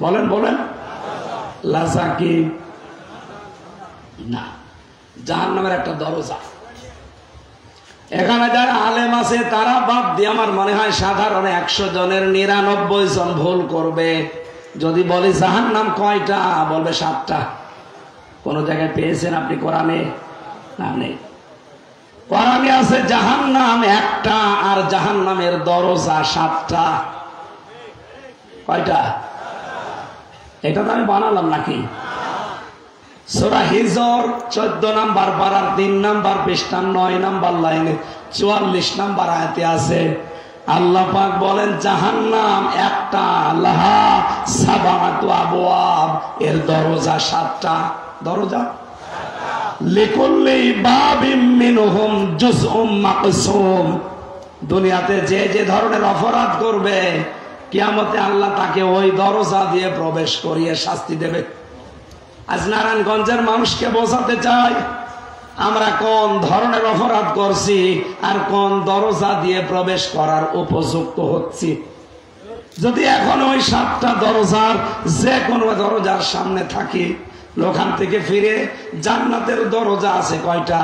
বলেন বলেন। লাজা কি? না, জাহান্নামের একটা দরজা। এখানে যারা আলেম আছে তারা বাদ দিয়ে আমার মনে হয় সাধারণ 100 জনের 99 জন ভুল করবে। যদি বলি জাহান্নাম কয়টা, বলবে 7টা। কোন জায়গায় পেয়েছেন আপনি কোরআনে? না, নেই। কোরআনে আছে জাহান্নাম একটা, আর জাহান্নামের দরজা 7টা। কয়টা? এটা তো আমি বানালাম নাকি? সূরা হিজর 14 নাম্বার পারার 3 নাম্বার পৃষ্ঠা 9 নাম্বার লাইনে 44 নাম্বার আয়াতে আছে, আল্লাহ পাক বলেন জাহান্নাম একটা, লাহা সাবাতু আবওয়াব, এর দরজা 7টা। দরজা লিকুল্লি বাবিম মিনহুম জুজউম মাকসুম। দুনিয়াতে যে যে ধরনের অপরাধ করবে, কিয়ামতে আল্লাহ তাকে ওই দরজা দিয়ে প্রবেশ করিয়ে শাস্তি দেবে। আজ নারায়ণগঞ্জের মানুষকে বোঝাতে চাই আমরা কোন ধরনের অপরাধ করছি আর কোন দরজা দিয়ে প্রবেশ করার উপযুক্ত হচ্ছি। যদি এখন ওই 7টা দরজার যে কোনো দরজার সামনে থাকি, ওখান থেকে ফিরে জান্নাতের দরজা আছে কয়টা?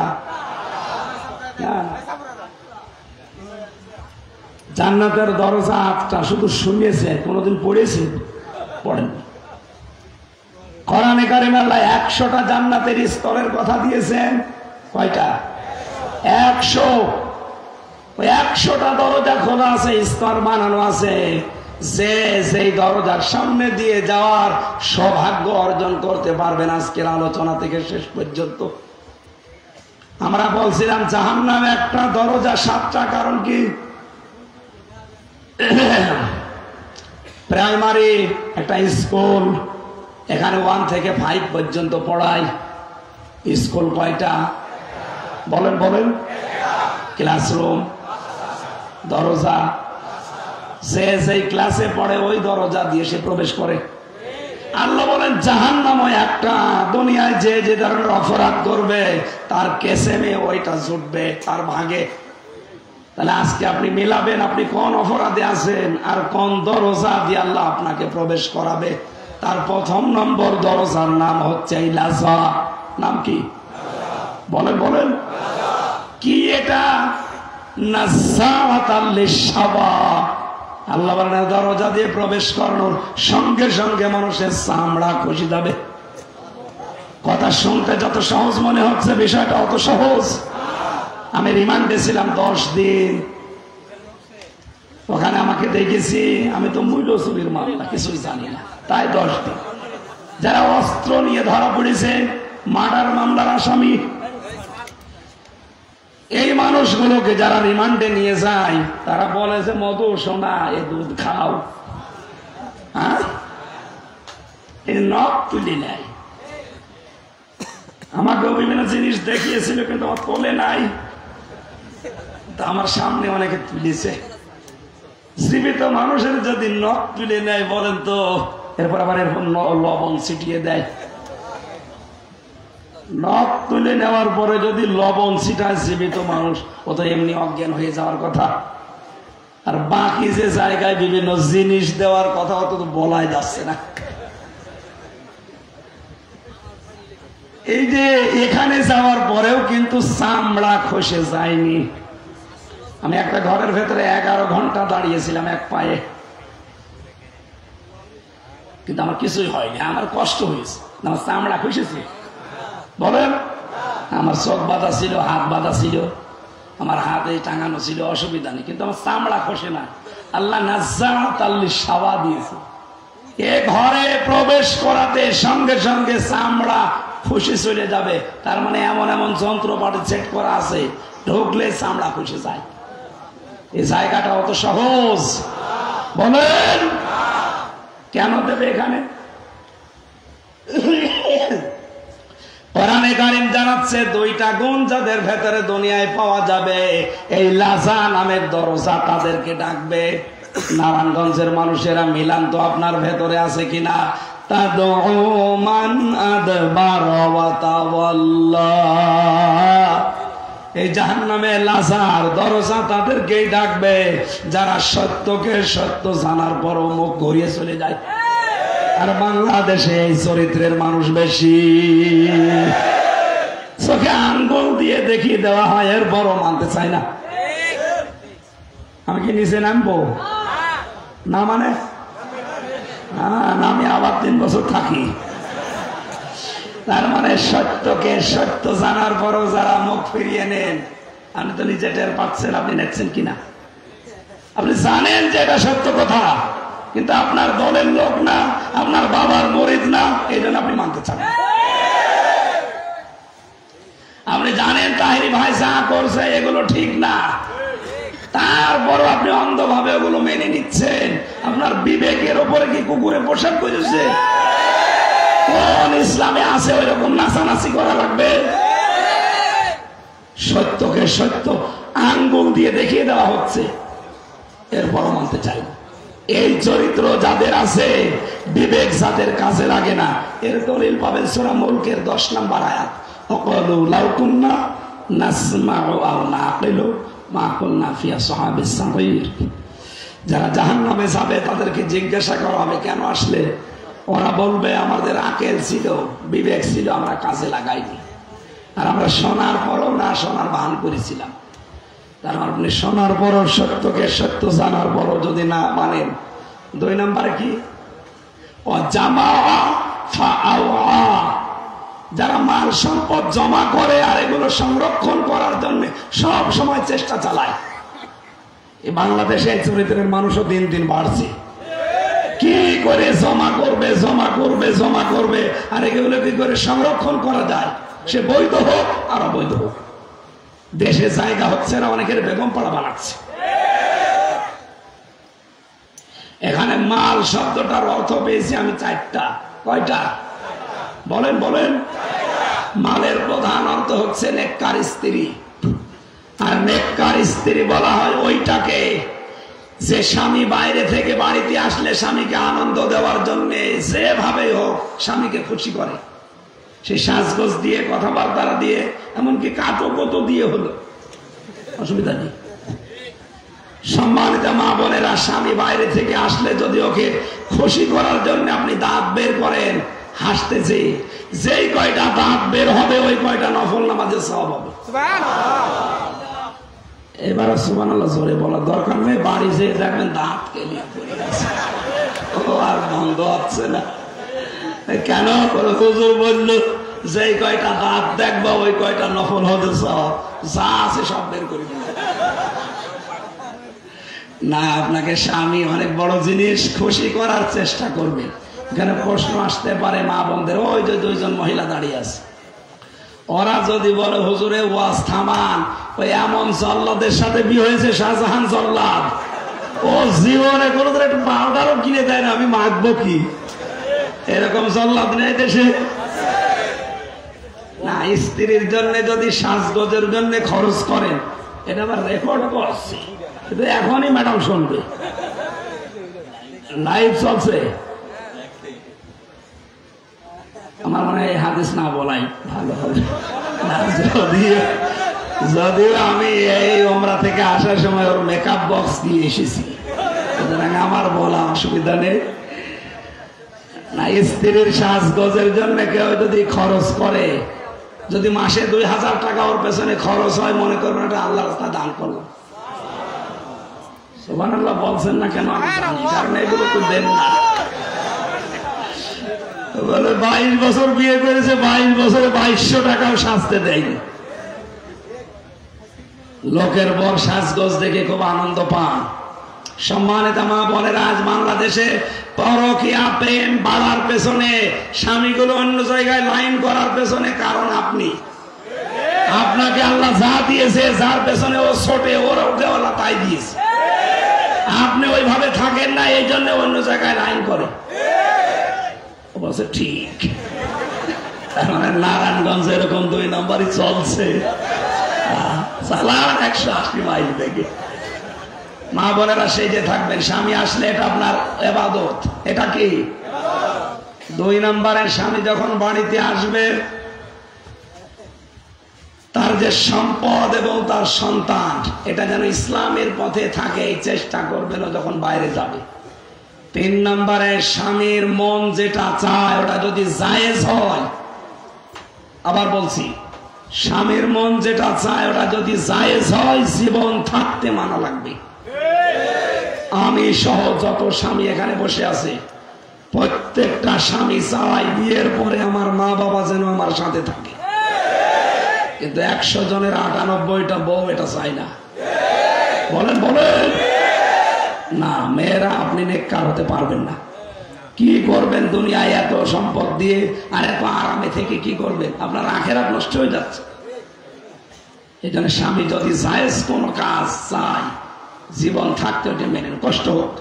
জান্নাতের দরজা 8টা। শুধু শুনেছে, কোনদিন পড়েছে? পড়েন। কোরআনে কারিমে আল্লাহ 100টা জান্নাতের স্তরের কথা দিয়েছেন। কয়টা? 100। ওই 100টা দরজা খোলা আছে, স্তর বানানো আছে। যে যেই দরজার সামনে দিয়ে যাওয়ার সৌভাগ্য অর্জন করতে পারবেন আজকের আলোচনা থেকে শেষ পর্যন্ত। আমরা বলছিলাম জাহান্নাম একটা, দরজা 7টা। কারণ কি? প্রাইমারি একটা স্কুল, এখানে 1 থেকে 5 পর্যন্ত পড়ায়। স্কুল কয়টা? বলেন বলেন। ক্লাসরুম, দরজা, যে যেই ক্লাসে পড়ে ওই দরজা দিয়ে সে প্রবেশ করে। আল্লাহ বলেন জাহান্নাম একটা, দুনিয়ায় যে যে ধরনের অপরাধ করবে তার কেসেমে ওইটা জুটবে, তার ভাগে। তাহলে আজকে আপনি মিলাবেন আপনি কোন অপরাধে আছেন আর কোন দরজা দিয়ে আল্লাহ আপনাকে প্রবেশ করাবে। তার 1 নম্বর দরজার নাম হচ্ছে লাজা। নাম কি? বলেন বলেন। কি এটা? নাযারাতাল লিশাওয়া। আল্লাহ বলেন দরজা দিয়ে প্রবেশ করানোর সঙ্গে সঙ্গে মানুষের চামড়া খসে যাবে। কথা শুনতে যত সহজ মনে হচ্ছে, বিষয়টা অত সহজ। আমি রিমান্ডে ছিলাম 10 দিন। ওখানে আমাকে দেখেছি, আমি তো মূল্যচুরির মামলা কিছুই জানি না, তাই 10 দিন। যারা অস্ত্র নিয়ে ধরা পড়েছে, মার্ডার মামলার আসামি, এই মানুষগুলোকে যারা রিমান্ডে নিয়ে যায় তারা বলে যে মধু সোনা, এ দুধ খাও, হ্যাঁ, এই নখ তুলে নেয়। আমাকে বিভিন্ন জিনিস দেখিয়েছিল কিন্তু আমার তোলে নাই, তা আমার সামনে অনেকে তুলেছে। জীবিত মানুষের যদি নখ তুলে নেয় বলেন তো, এরপর আবার এরপর লবণ ছিটিয়ে দেয়। নখ তুলে নেওয়ার পরে যদি লবণ ছিটায় জীবিত মানুষ, ও তো এমনি অজ্ঞান হয়ে যাওয়ার কথা। আর বাকি যে জায়গায় বিভিন্ন জিনিস দেওয়ার কথা অত তো বলাই যাচ্ছে না। এই যে এখানে যাওয়ার পরেও কিন্তু চামড়া খসে যায়নি। আমি একটা ঘরের ভেতরে 11 ঘন্টা দাঁড়িয়েছিলাম এক পায়ে, কিন্তু আমার কিছুই হয়নি। আমার কষ্ট হয়েছে, আমার চামড়া খসেছে। বলেন, আমার চোখ বাঁধা ছিল, হাত বাঁধা ছিল, আমার হাতে টাঙানো ছিল, অসুবিধা নেই, কিন্তু আমার চামড়া খসে না। আল্লাহ নাযারাতাল লিশাওয়া দিয়েছে। এ ঘরে প্রবেশ করাতে সঙ্গে সঙ্গে চামড়া খসে চলে যাবে। তার মানে এমন এমন যন্ত্রপাতি সেট করা আছে, ঢুকলে চামড়া খসে যায়। এই জায়গাটা অত সহজ? বলেন, কেন দেবে এখানে? কোরআনে কারীম জানাচ্ছে 2টা গুণ যাদের ভেতরে দুনিয়ায় পাওয়া যাবে, এই লাজা নামের দরজা তাদেরকে ডাকবে। নারায়ণগঞ্জের মানুষেরা মিলান তো আপনার ভেতরে আছে কিনা? তাদউ মান আদবার ওয়া তাওয়াল্লা। এই জাহান্নামে লাজার দরজা তাদেরকেই ডাকবে যারা সত্যকে সত্য জানার পরও মুখ ঘুরিয়ে চলে যায়। আর বাংলাদেশে এই চরিত্রের মানুষ বেশি। চোখে আঙ্গুল দিয়ে দেখিয়ে দেওয়া হয়, এর বড় মানতে চাই না। আমি কি নিচে নামবো না? মানে আমি আবার 3 বছর থাকি। তার মানে সত্যকে সত্য জানার পরও যারা মুখ ফিরিয়ে নেন, আপনি তো নিজে টের পাচ্ছেন, আপনি নেচ্ছেন কিনা? আপনি জানেন যে এটা সত্য কথা, কিন্তু আপনার দলের লোক না, আপনার বাবার মরিদ না, এই জন্য আপনি মানতে চান। আপনি জানেন তাহিরি ভাই যা করছে এগুলো ঠিক না, তারপরও আপনি অন্ধভাবে ওগুলো মেনে নিচ্ছেন। আপনার বিবেকের ওপরে কি কুকুরে পোশাক করেছে? কোন ইসলামে আছে ওই রকম নাচানাচি করা লাগবে? সত্যকে সত্য আঙ্গুল দিয়ে দেখিয়ে দেওয়া হচ্ছে, এরপরও মানতে চাই না। এই চরিত্র যাদের আছে, বিবেক যাদের কাজে লাগে না, এর দলিল পাবেন সূরা মুলকের 10 নম্বর আয়াত। ওয়াকালু লাউ কুন্না নাসমাউ আও নাকিলু মা কুন্না ফি আসহাবিস সাঈর। যারা জাহান্নামে যাবে তাদেরকে জিজ্ঞাসা করা হবে কেন আসলে? ওরা বলবে আমাদের আকল ছিল, বিবেক ছিল, আমরা কাজে লাগাইনি, আর আমরা শোনার পরও না শোনার ভান করেছিলাম। তার আপনি শোনার পরও, সত্যকে সত্য জানার পরও যদি না মানেন, 2 নম্বরে কি? যারা মাল সম্পদ জমা করে আর এগুলো সংরক্ষণ করার জন্য সব সময় চেষ্টা চালায়। এই বাংলাদেশে এই চরিত্রের মানুষও দিন দিন বাড়ছে। কি করে জমা করবে জমা করবে জমা করবে, আর এগুলো কি করে সংরক্ষণ করা যায়, সে বৈধ হোক আর অবৈধ হোক। দেশে জায়গা হচ্ছে না, অনেকের বেগম পাড়া বানাচ্ছে। এখানে মাল শব্দটার অর্থ পেয়েছি আমি 4টা। কয়টা বলেন? বলেন। মালের প্রধান অর্থ হচ্ছে নেককার স্ত্রী। আর নেককার স্ত্রী বলা হয় ওইটাকে যে স্বামী বাইরে থেকে বাড়িতে আসলে স্বামীকে আনন্দ দেওয়ার জন্য যেভাবে হোক স্বামীকে খুশি করে। সেই সাজগোজ দিয়ে, কথাবার্তা দিয়ে, এমনকি কাটকতো দিয়ে হলো, অসুবিধা নেই। সম্মানিত মা বোনেরা, স্বামী বাইরে থেকে আসলে যদি ওকে খুশি করার জন্য আপনি দাঁত বের করেন হাসতেছে, যেই কয়টা দাঁত বের হবে ওই কয়টা নফল নামাজের সওয়াব হবে। এবার সুবহানাল্লাহ জোরে বলার দরকার নেই, বাড়ি যেয়ে দেখবেন দাঁত কেলিয়ে পড়ে গেছে, ও আর বন্ধ হচ্ছে না। কেন? হুজুর বলল যেই কয়টা দাঁত দেখবো ওই কয়টা নফল হতে সওয়াব, যা আছে সব বের করে দিল। না, আপনাকে স্বামী অনেক বড় জিনিস, খুশি করার চেষ্টা করবে। এখানে প্রশ্ন আসতে পারে মা বোনদের, ওই যে 2 জন মহিলা দাঁড়িয়ে আছে, ওরা যদি বলে হুজুরে ওয়াজ থামান, ওই এমন জল্লাদের সাথে বিয়ে হয়েছে, শাহজাহান জল্লাদ, ও জীবনে কোনোদিন একটু পাউডারও কিনে দেয় না, আমি মাখবো কি? এরকম জল্লাদ নেই দেশে? না, স্ত্রীর জন্য যদি সাজগোজের জন্য খরচ করেন, এটা আবার রেকর্ড করছি, কিন্তু এখনই ম্যাডাম শুনবে, লাইভ চলছে। আমার মনে হয় হাদিস না বলাই ভালো হবে। যদিও আমি এই ওমরা থেকে আসার সময় ওর মেকআপ বক্স দিয়ে এসেছি, সুতরাং আমার বলা অসুবিধা নেই। না, স্ত্রীর সাজগোজের জন্য কেউ যদি খরচ করে, যদি মাসে 2000 টাকা ওর পেছনে খরচ হয়, মনে করবেন এটা আল্লাহর রাস্তায় দান করলো। সুবহানাল্লাহ বলছেন না কেন? কারণ এগুলো তো দেন না। বলে 22 বছর বিয়ে করেছে, 22 বছরে 2200 টাকাও সাজতে দেয়নি। লোকের বর সাজগোজ দেখে খুব আনন্দ পান। সম্মানিত মা বোনেরা, আজ বাংলাদেশে পরকীয়া প্রেম বাড়ার পেছনে, স্বামীগুলো অন্য জায়গায় লাইন করার পেছনে কারণ আপনি। আপনাকে আল্লাহ যা দিয়েছে, যার পেছনে ও ছোটে, ওর দেওয়ালা তাই দিয়েছে। আপনি ওইভাবে থাকেন না, এই জন্য অন্য জায়গায় লাইন করে। বলছে ঠিক, মানে নারায়ণগঞ্জ এরকম 2 নম্বরই চলছে, চালান 180 মাইল থেকে। মা বোনেরা সেই যে থাকবেন, স্বামী আসলে এটা আপনার ইবাদত। এটা কি 2 নম্বরের স্বামী যখন বাড়িতে আসবে, তার যে সম্পদ এবং তার সন্তান, এটা যেন ইসলামের পথে থাকে, এই চেষ্টা করবেন যখন বাইরে যাবে। 3 নম্বরে স্বামীর মন যেটা চায় ওটা যদি জায়েজ হয়, আবার বলছি, স্বামীর মন যেটা চায় ওটা যদি জায়েজ হয় জীবন থাকতে মানা লাগবে। আমি সহ যত স্বামী এখানে বসে আছে প্রত্যেকটা স্বামী চায় বিয়ের পরে আমার মা বাবা যেন আমার সাথে থাকে, কিন্তু 100 জনের 98টা বউ এটা চায় না। বলেন বলেন না, মেয়েরা আপনি নেককার হতে পারবেন না। কি করবেন দুনিয়ায় এত সম্পদ দিয়ে আর এত আরামে থেকে কি করবেন? আপনার আখেরাত নষ্ট হয়ে যাচ্ছে। এই জন্য স্বামী যদি জায়েজ কোনো কাজ চায় জীবন থাকতে ওটা মেনে নেন, কষ্ট হোক।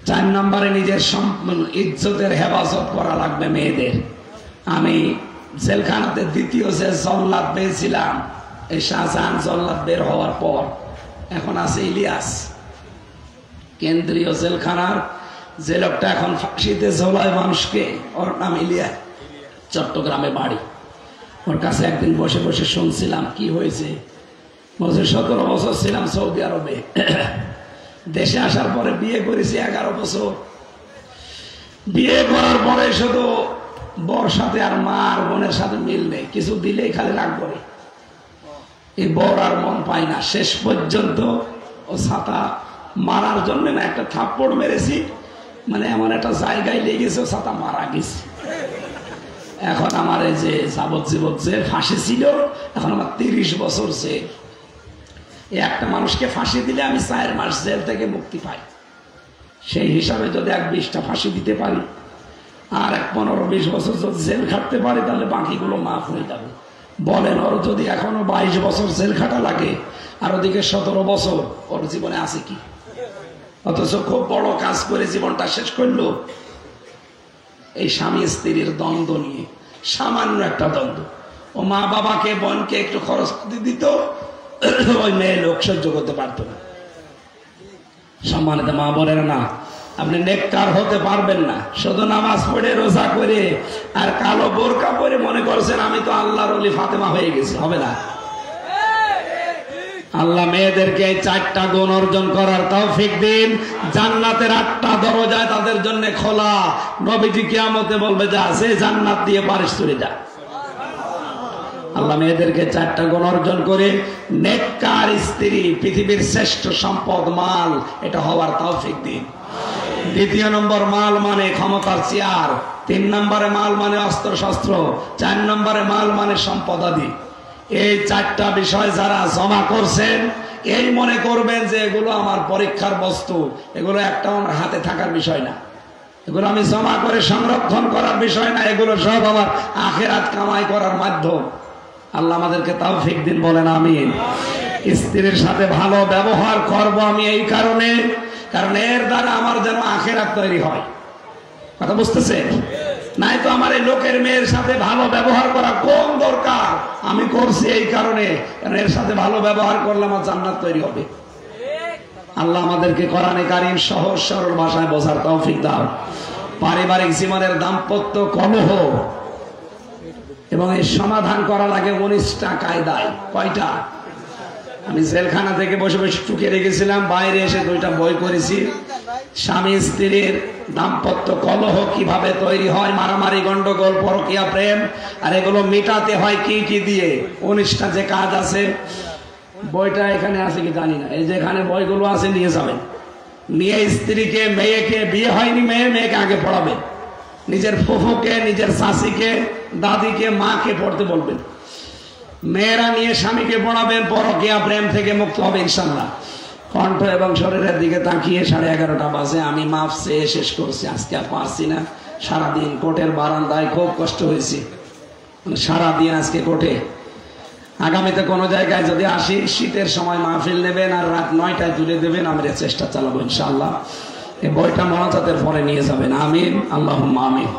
4 নম্বরে নিজের ইজ্জতের হেফাজত করা লাগবে মেয়েদের। আমি জেলখানাতে দ্বিতীয় যে জল্লাদ পেয়েছিলাম, এই শাহজাহান জল্লাদ বের হওয়ার পর এখন আছে ইলিয়াস, কেন্দ্রীয় জেলখানার যে লোকটা এখন ফাঁসিতে ঝোলায় মানুষকে, ওর নাম ইলিয়াস, চট্টগ্রামে বাড়ি। ওর কাছে একদিন বসে বসে শুনছিলাম কি হয়েছে। বছর 17 বছর ছিলাম সৌদি আরবে, দেশে আসার পরে বিয়ে করেছি 11 বছর। বিয়ে করার পরে শুধু বর সাথে আর মা আর বোনের সাথে মিল নেই, কিছু দিলেই খালি রাগ করে। এই বর আর মন পায় না। শেষ পর্যন্ত ও ছাতা মারার জন্য না একটা থাপ্পড় মেরেছি, মানে এমন একটা জায়গায় লেগেছে ও ছাতা মারা গেছে। এখন আমার এই যে যাবজ্জীবন যে ফাঁসি ছিল, এখন আমার 30 বছর জেল। এই একটা মানুষকে ফাঁসি দিলে আমি 4 মাস জেল থেকে মুক্তি পাই। সেই হিসাবে যদি 20টা ফাঁসি দিতে পারি আর 15-20 বছর যদি জেল খাটতে পারি তাহলে বাকিগুলো মাফ হয়ে যাবে। বলেন ওর যদি এখনো 22 বছর জেল খাটা লাগে আর ওদিকে 17 বছর, ওর জীবনে আছে কি? অথচ খুব বড় কাজ করে জীবনটা শেষ করলো এই স্বামী স্ত্রীর দ্বন্দ্ব নিয়ে। সামান্য একটা দ্বন্দ্ব, ও মা বাবাকে বোনকে একটু খরচ দিত, ওই মেয়ে লোক সহ্য করতে পারতো না। সম্মানিত মা বোনেরা, না আপনি নেককার হতে পারবেন না শুধু নামাজ পড়ে রোজা করে আর কালো বোরকা পরে মনে করছেন আমি তো আল্লাহর ওলি ফাতেমা হয়ে গেছি, হবে না। আল্লাহ মেয়েদেরকে এই 4টা গুণ অর্জন করার তৌফিক দিন। জান্নাতের 8টা দরজায় তাদের জন্য খোলা। নবীজি কিয়ামতে বলবে যা সে জান্নাত দিয়ে পারিস চলে যা। আল্লাহ মেয়েদেরকে 4টা গুণ অর্জন করে নেককার স্ত্রী, পৃথিবীর শ্রেষ্ঠ সম্পদ মাল, এটা হওয়ার তৌফিক দিন। 2 নম্বর মাল মানে ক্ষমতার চেয়ার, 3 নম্বরে মাল মানে অস্ত্র শস্ত্র, 4 নম্বরে মাল মানে সম্পদাদি। এই 4টা বিষয় যারা জমা করছেন এই মনে করবেন যে এগুলো আমার পরীক্ষার বস্তু, এগুলো একটা আমার হাতে থাকার বিষয় না, এগুলো আমি জমা করে সংরক্ষণ করার বিষয় না, এগুলো সব আমার আখিরাত কামাই করার মাধ্যম। আল্লাহ আমাদেরকে তৌফিক দিন, বলেন আমিন। স্ত্রীর সাথে ভালো ব্যবহার করব আমি এই কারণে, কারণ এর দ্বারা আমার যেন আখিরাত তৈরি হয়। কথা বুঝতেছেন? নাই তো আমার এই লোকের মেয়ের সাথে ভালো ব্যবহার করা কোন দরকার, আমি করছি এই কারণে, কারণ এর সাথে ভালো ব্যবহার করলে আমার জান্নাত তৈরি হবে। আল্লাহ আমাদেরকে কোরআনে কারীম সহজ সরল ভাষায় বোঝার তৌফিক দাও। পারিবারিক জীবনের দাম্পত্য কলহ এবং এর সমাধান করা লাগে 19টা কায়দায়। কয়টা? আমি জেলখানা থেকে বসে বসে টুকে রেখেছিলাম, বাইরে এসে 2টা বই করেছি। স্বামী স্ত্রীর দাম্পত্য কলহ কিভাবে তৈরি হয়, মারামারি গন্ডগোল পরকীয়া প্রেম, আর এগুলো মেটাতে হয় কি কি দিয়ে। 19টা যে কাজ আছে, বইটা এখানে আছে কি জানি না, এই যেখানে বইগুলো আছে নিয়ে যাবেন, নিয়ে স্ত্রীকে মেয়েকে, বিয়ে হয়নি মেয়েকে আগে পড়াবেন, নিজের ফুফুকে, নিজের শাশিকে, দাদিকে, মাকে পড়তে বলবেন। মেয়েরা নিয়ে স্বামীকে পড়াবেন, পরকীয়া প্রেম থেকে মুক্ত হবে ইনশাল্লাহ। কণ্ঠ এবং শরীরের দিকে তাকিয়ে 11:30 বাজে, আমি মাপ চেয়ে শেষ করছি, আজকে আর পারছি না। সারাদিন কোর্টের বারান্দায় খুব কষ্ট হয়েছে, সারাদিন আজকে কোর্টে। আগামীতে কোনো জায়গায় যদি আসি, শীতের সময় মাহফিল নেবেন আর রাত 9টায় তুলে দেবেন, আমরা চেষ্টা চালাবো ইনশাআল্লাহ। এই বইটা মোনাজাতের পরে নিয়ে যাবেন, আমিন, আল্লাহুম্মা আমিন।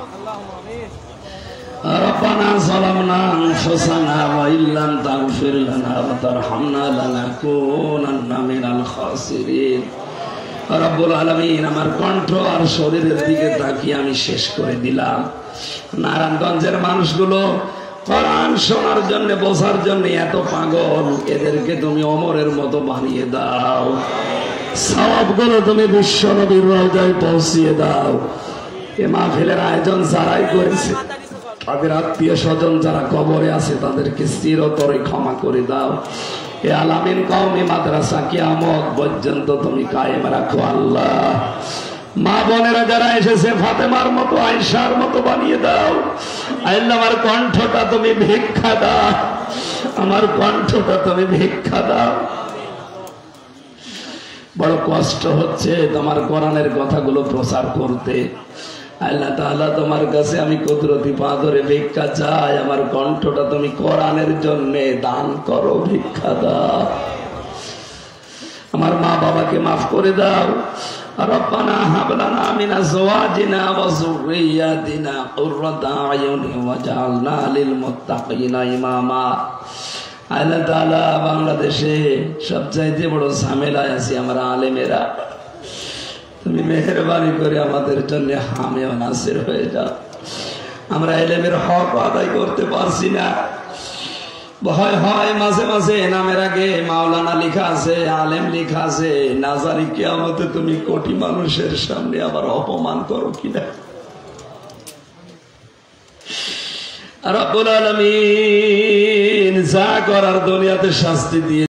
ربنا ظلمنا أنفسنا وإن لم تغفر لنا وترحمنا لنكونن من الخاسرين। রব্বুল আলামিন, আমার কণ্ঠ আর শরীরের দিকে তাকিয়ে আমি শেষ করে দিলাম। নারায়ণগঞ্জের মানুষগুলো কোরআন শোনার জন্য, বোঝার জন্য এত পাগল, এদেরকে তুমি ওমরের মতো বানিয়ে দাও। সওয়াবগুলো তুমি বিশ্ব নবীর রওজায় পৌঁছিয়ে দাও। এ মাহফিলের আয়োজন যারাই করেছে তাদের আত্মীয় স্বজন যারা কবরে আছে তাদেরকে চিরতরে ক্ষমা করে দাও। এ আলামিন কওমি মাদ্রাসা কিয়ামত পর্যন্ত তুমি কায়েম রাখো আল্লাহ। মা বোনেরা যারা এসেছে ফাতেমার মতো আয়েশার মতো বানিয়ে দাও আল্লাহ। আমার কণ্ঠটা তুমি ভিক্ষা দাও, আমার কণ্ঠটা তুমি ভিক্ষা দাও। বড় কষ্ট হচ্ছে তোমার কোরআনের কথাগুলো প্রচার করতে। আল্লাহ তাআলা তোমার কাছে আমি কুদরতি পা ধরে ভিক্ষা চাই, আমার কণ্ঠটা তুমি কোরআনের জন্য দান করো, ভিক্ষা দাও। আমার মা বাবাকে মাফ করে দাও। রব্বানা হাব লানা মিন আজওয়াজিনা ওয়া যুররিয়াতিনা কুররাতা আয়ুন ওয়াজআলনা লিল মুত্তাকিনা ইমামা। আল্লাহ তাআলা বাংলাদেশে সবচাইতে বড় ঝামেলায় আছি আমরা আলেমেরা, তুমি মেহেরবানি করে আমাদের জন্য হামে ও নাসির হয়ে যাও। আমরা ইলমের হক আদায় করতে পারছি না, ভয় হয় মাঝে মাঝে নামের আগে মাওলানা লেখা আছে, আলেম লেখা আছে, নাজারি কিয়ামতে তুমি কোটি মানুষের সামনে আবার অপমান করো কিনা। রব্বুল আলামিন যা করার দুনিয়াতে শাস্তি দিয়ে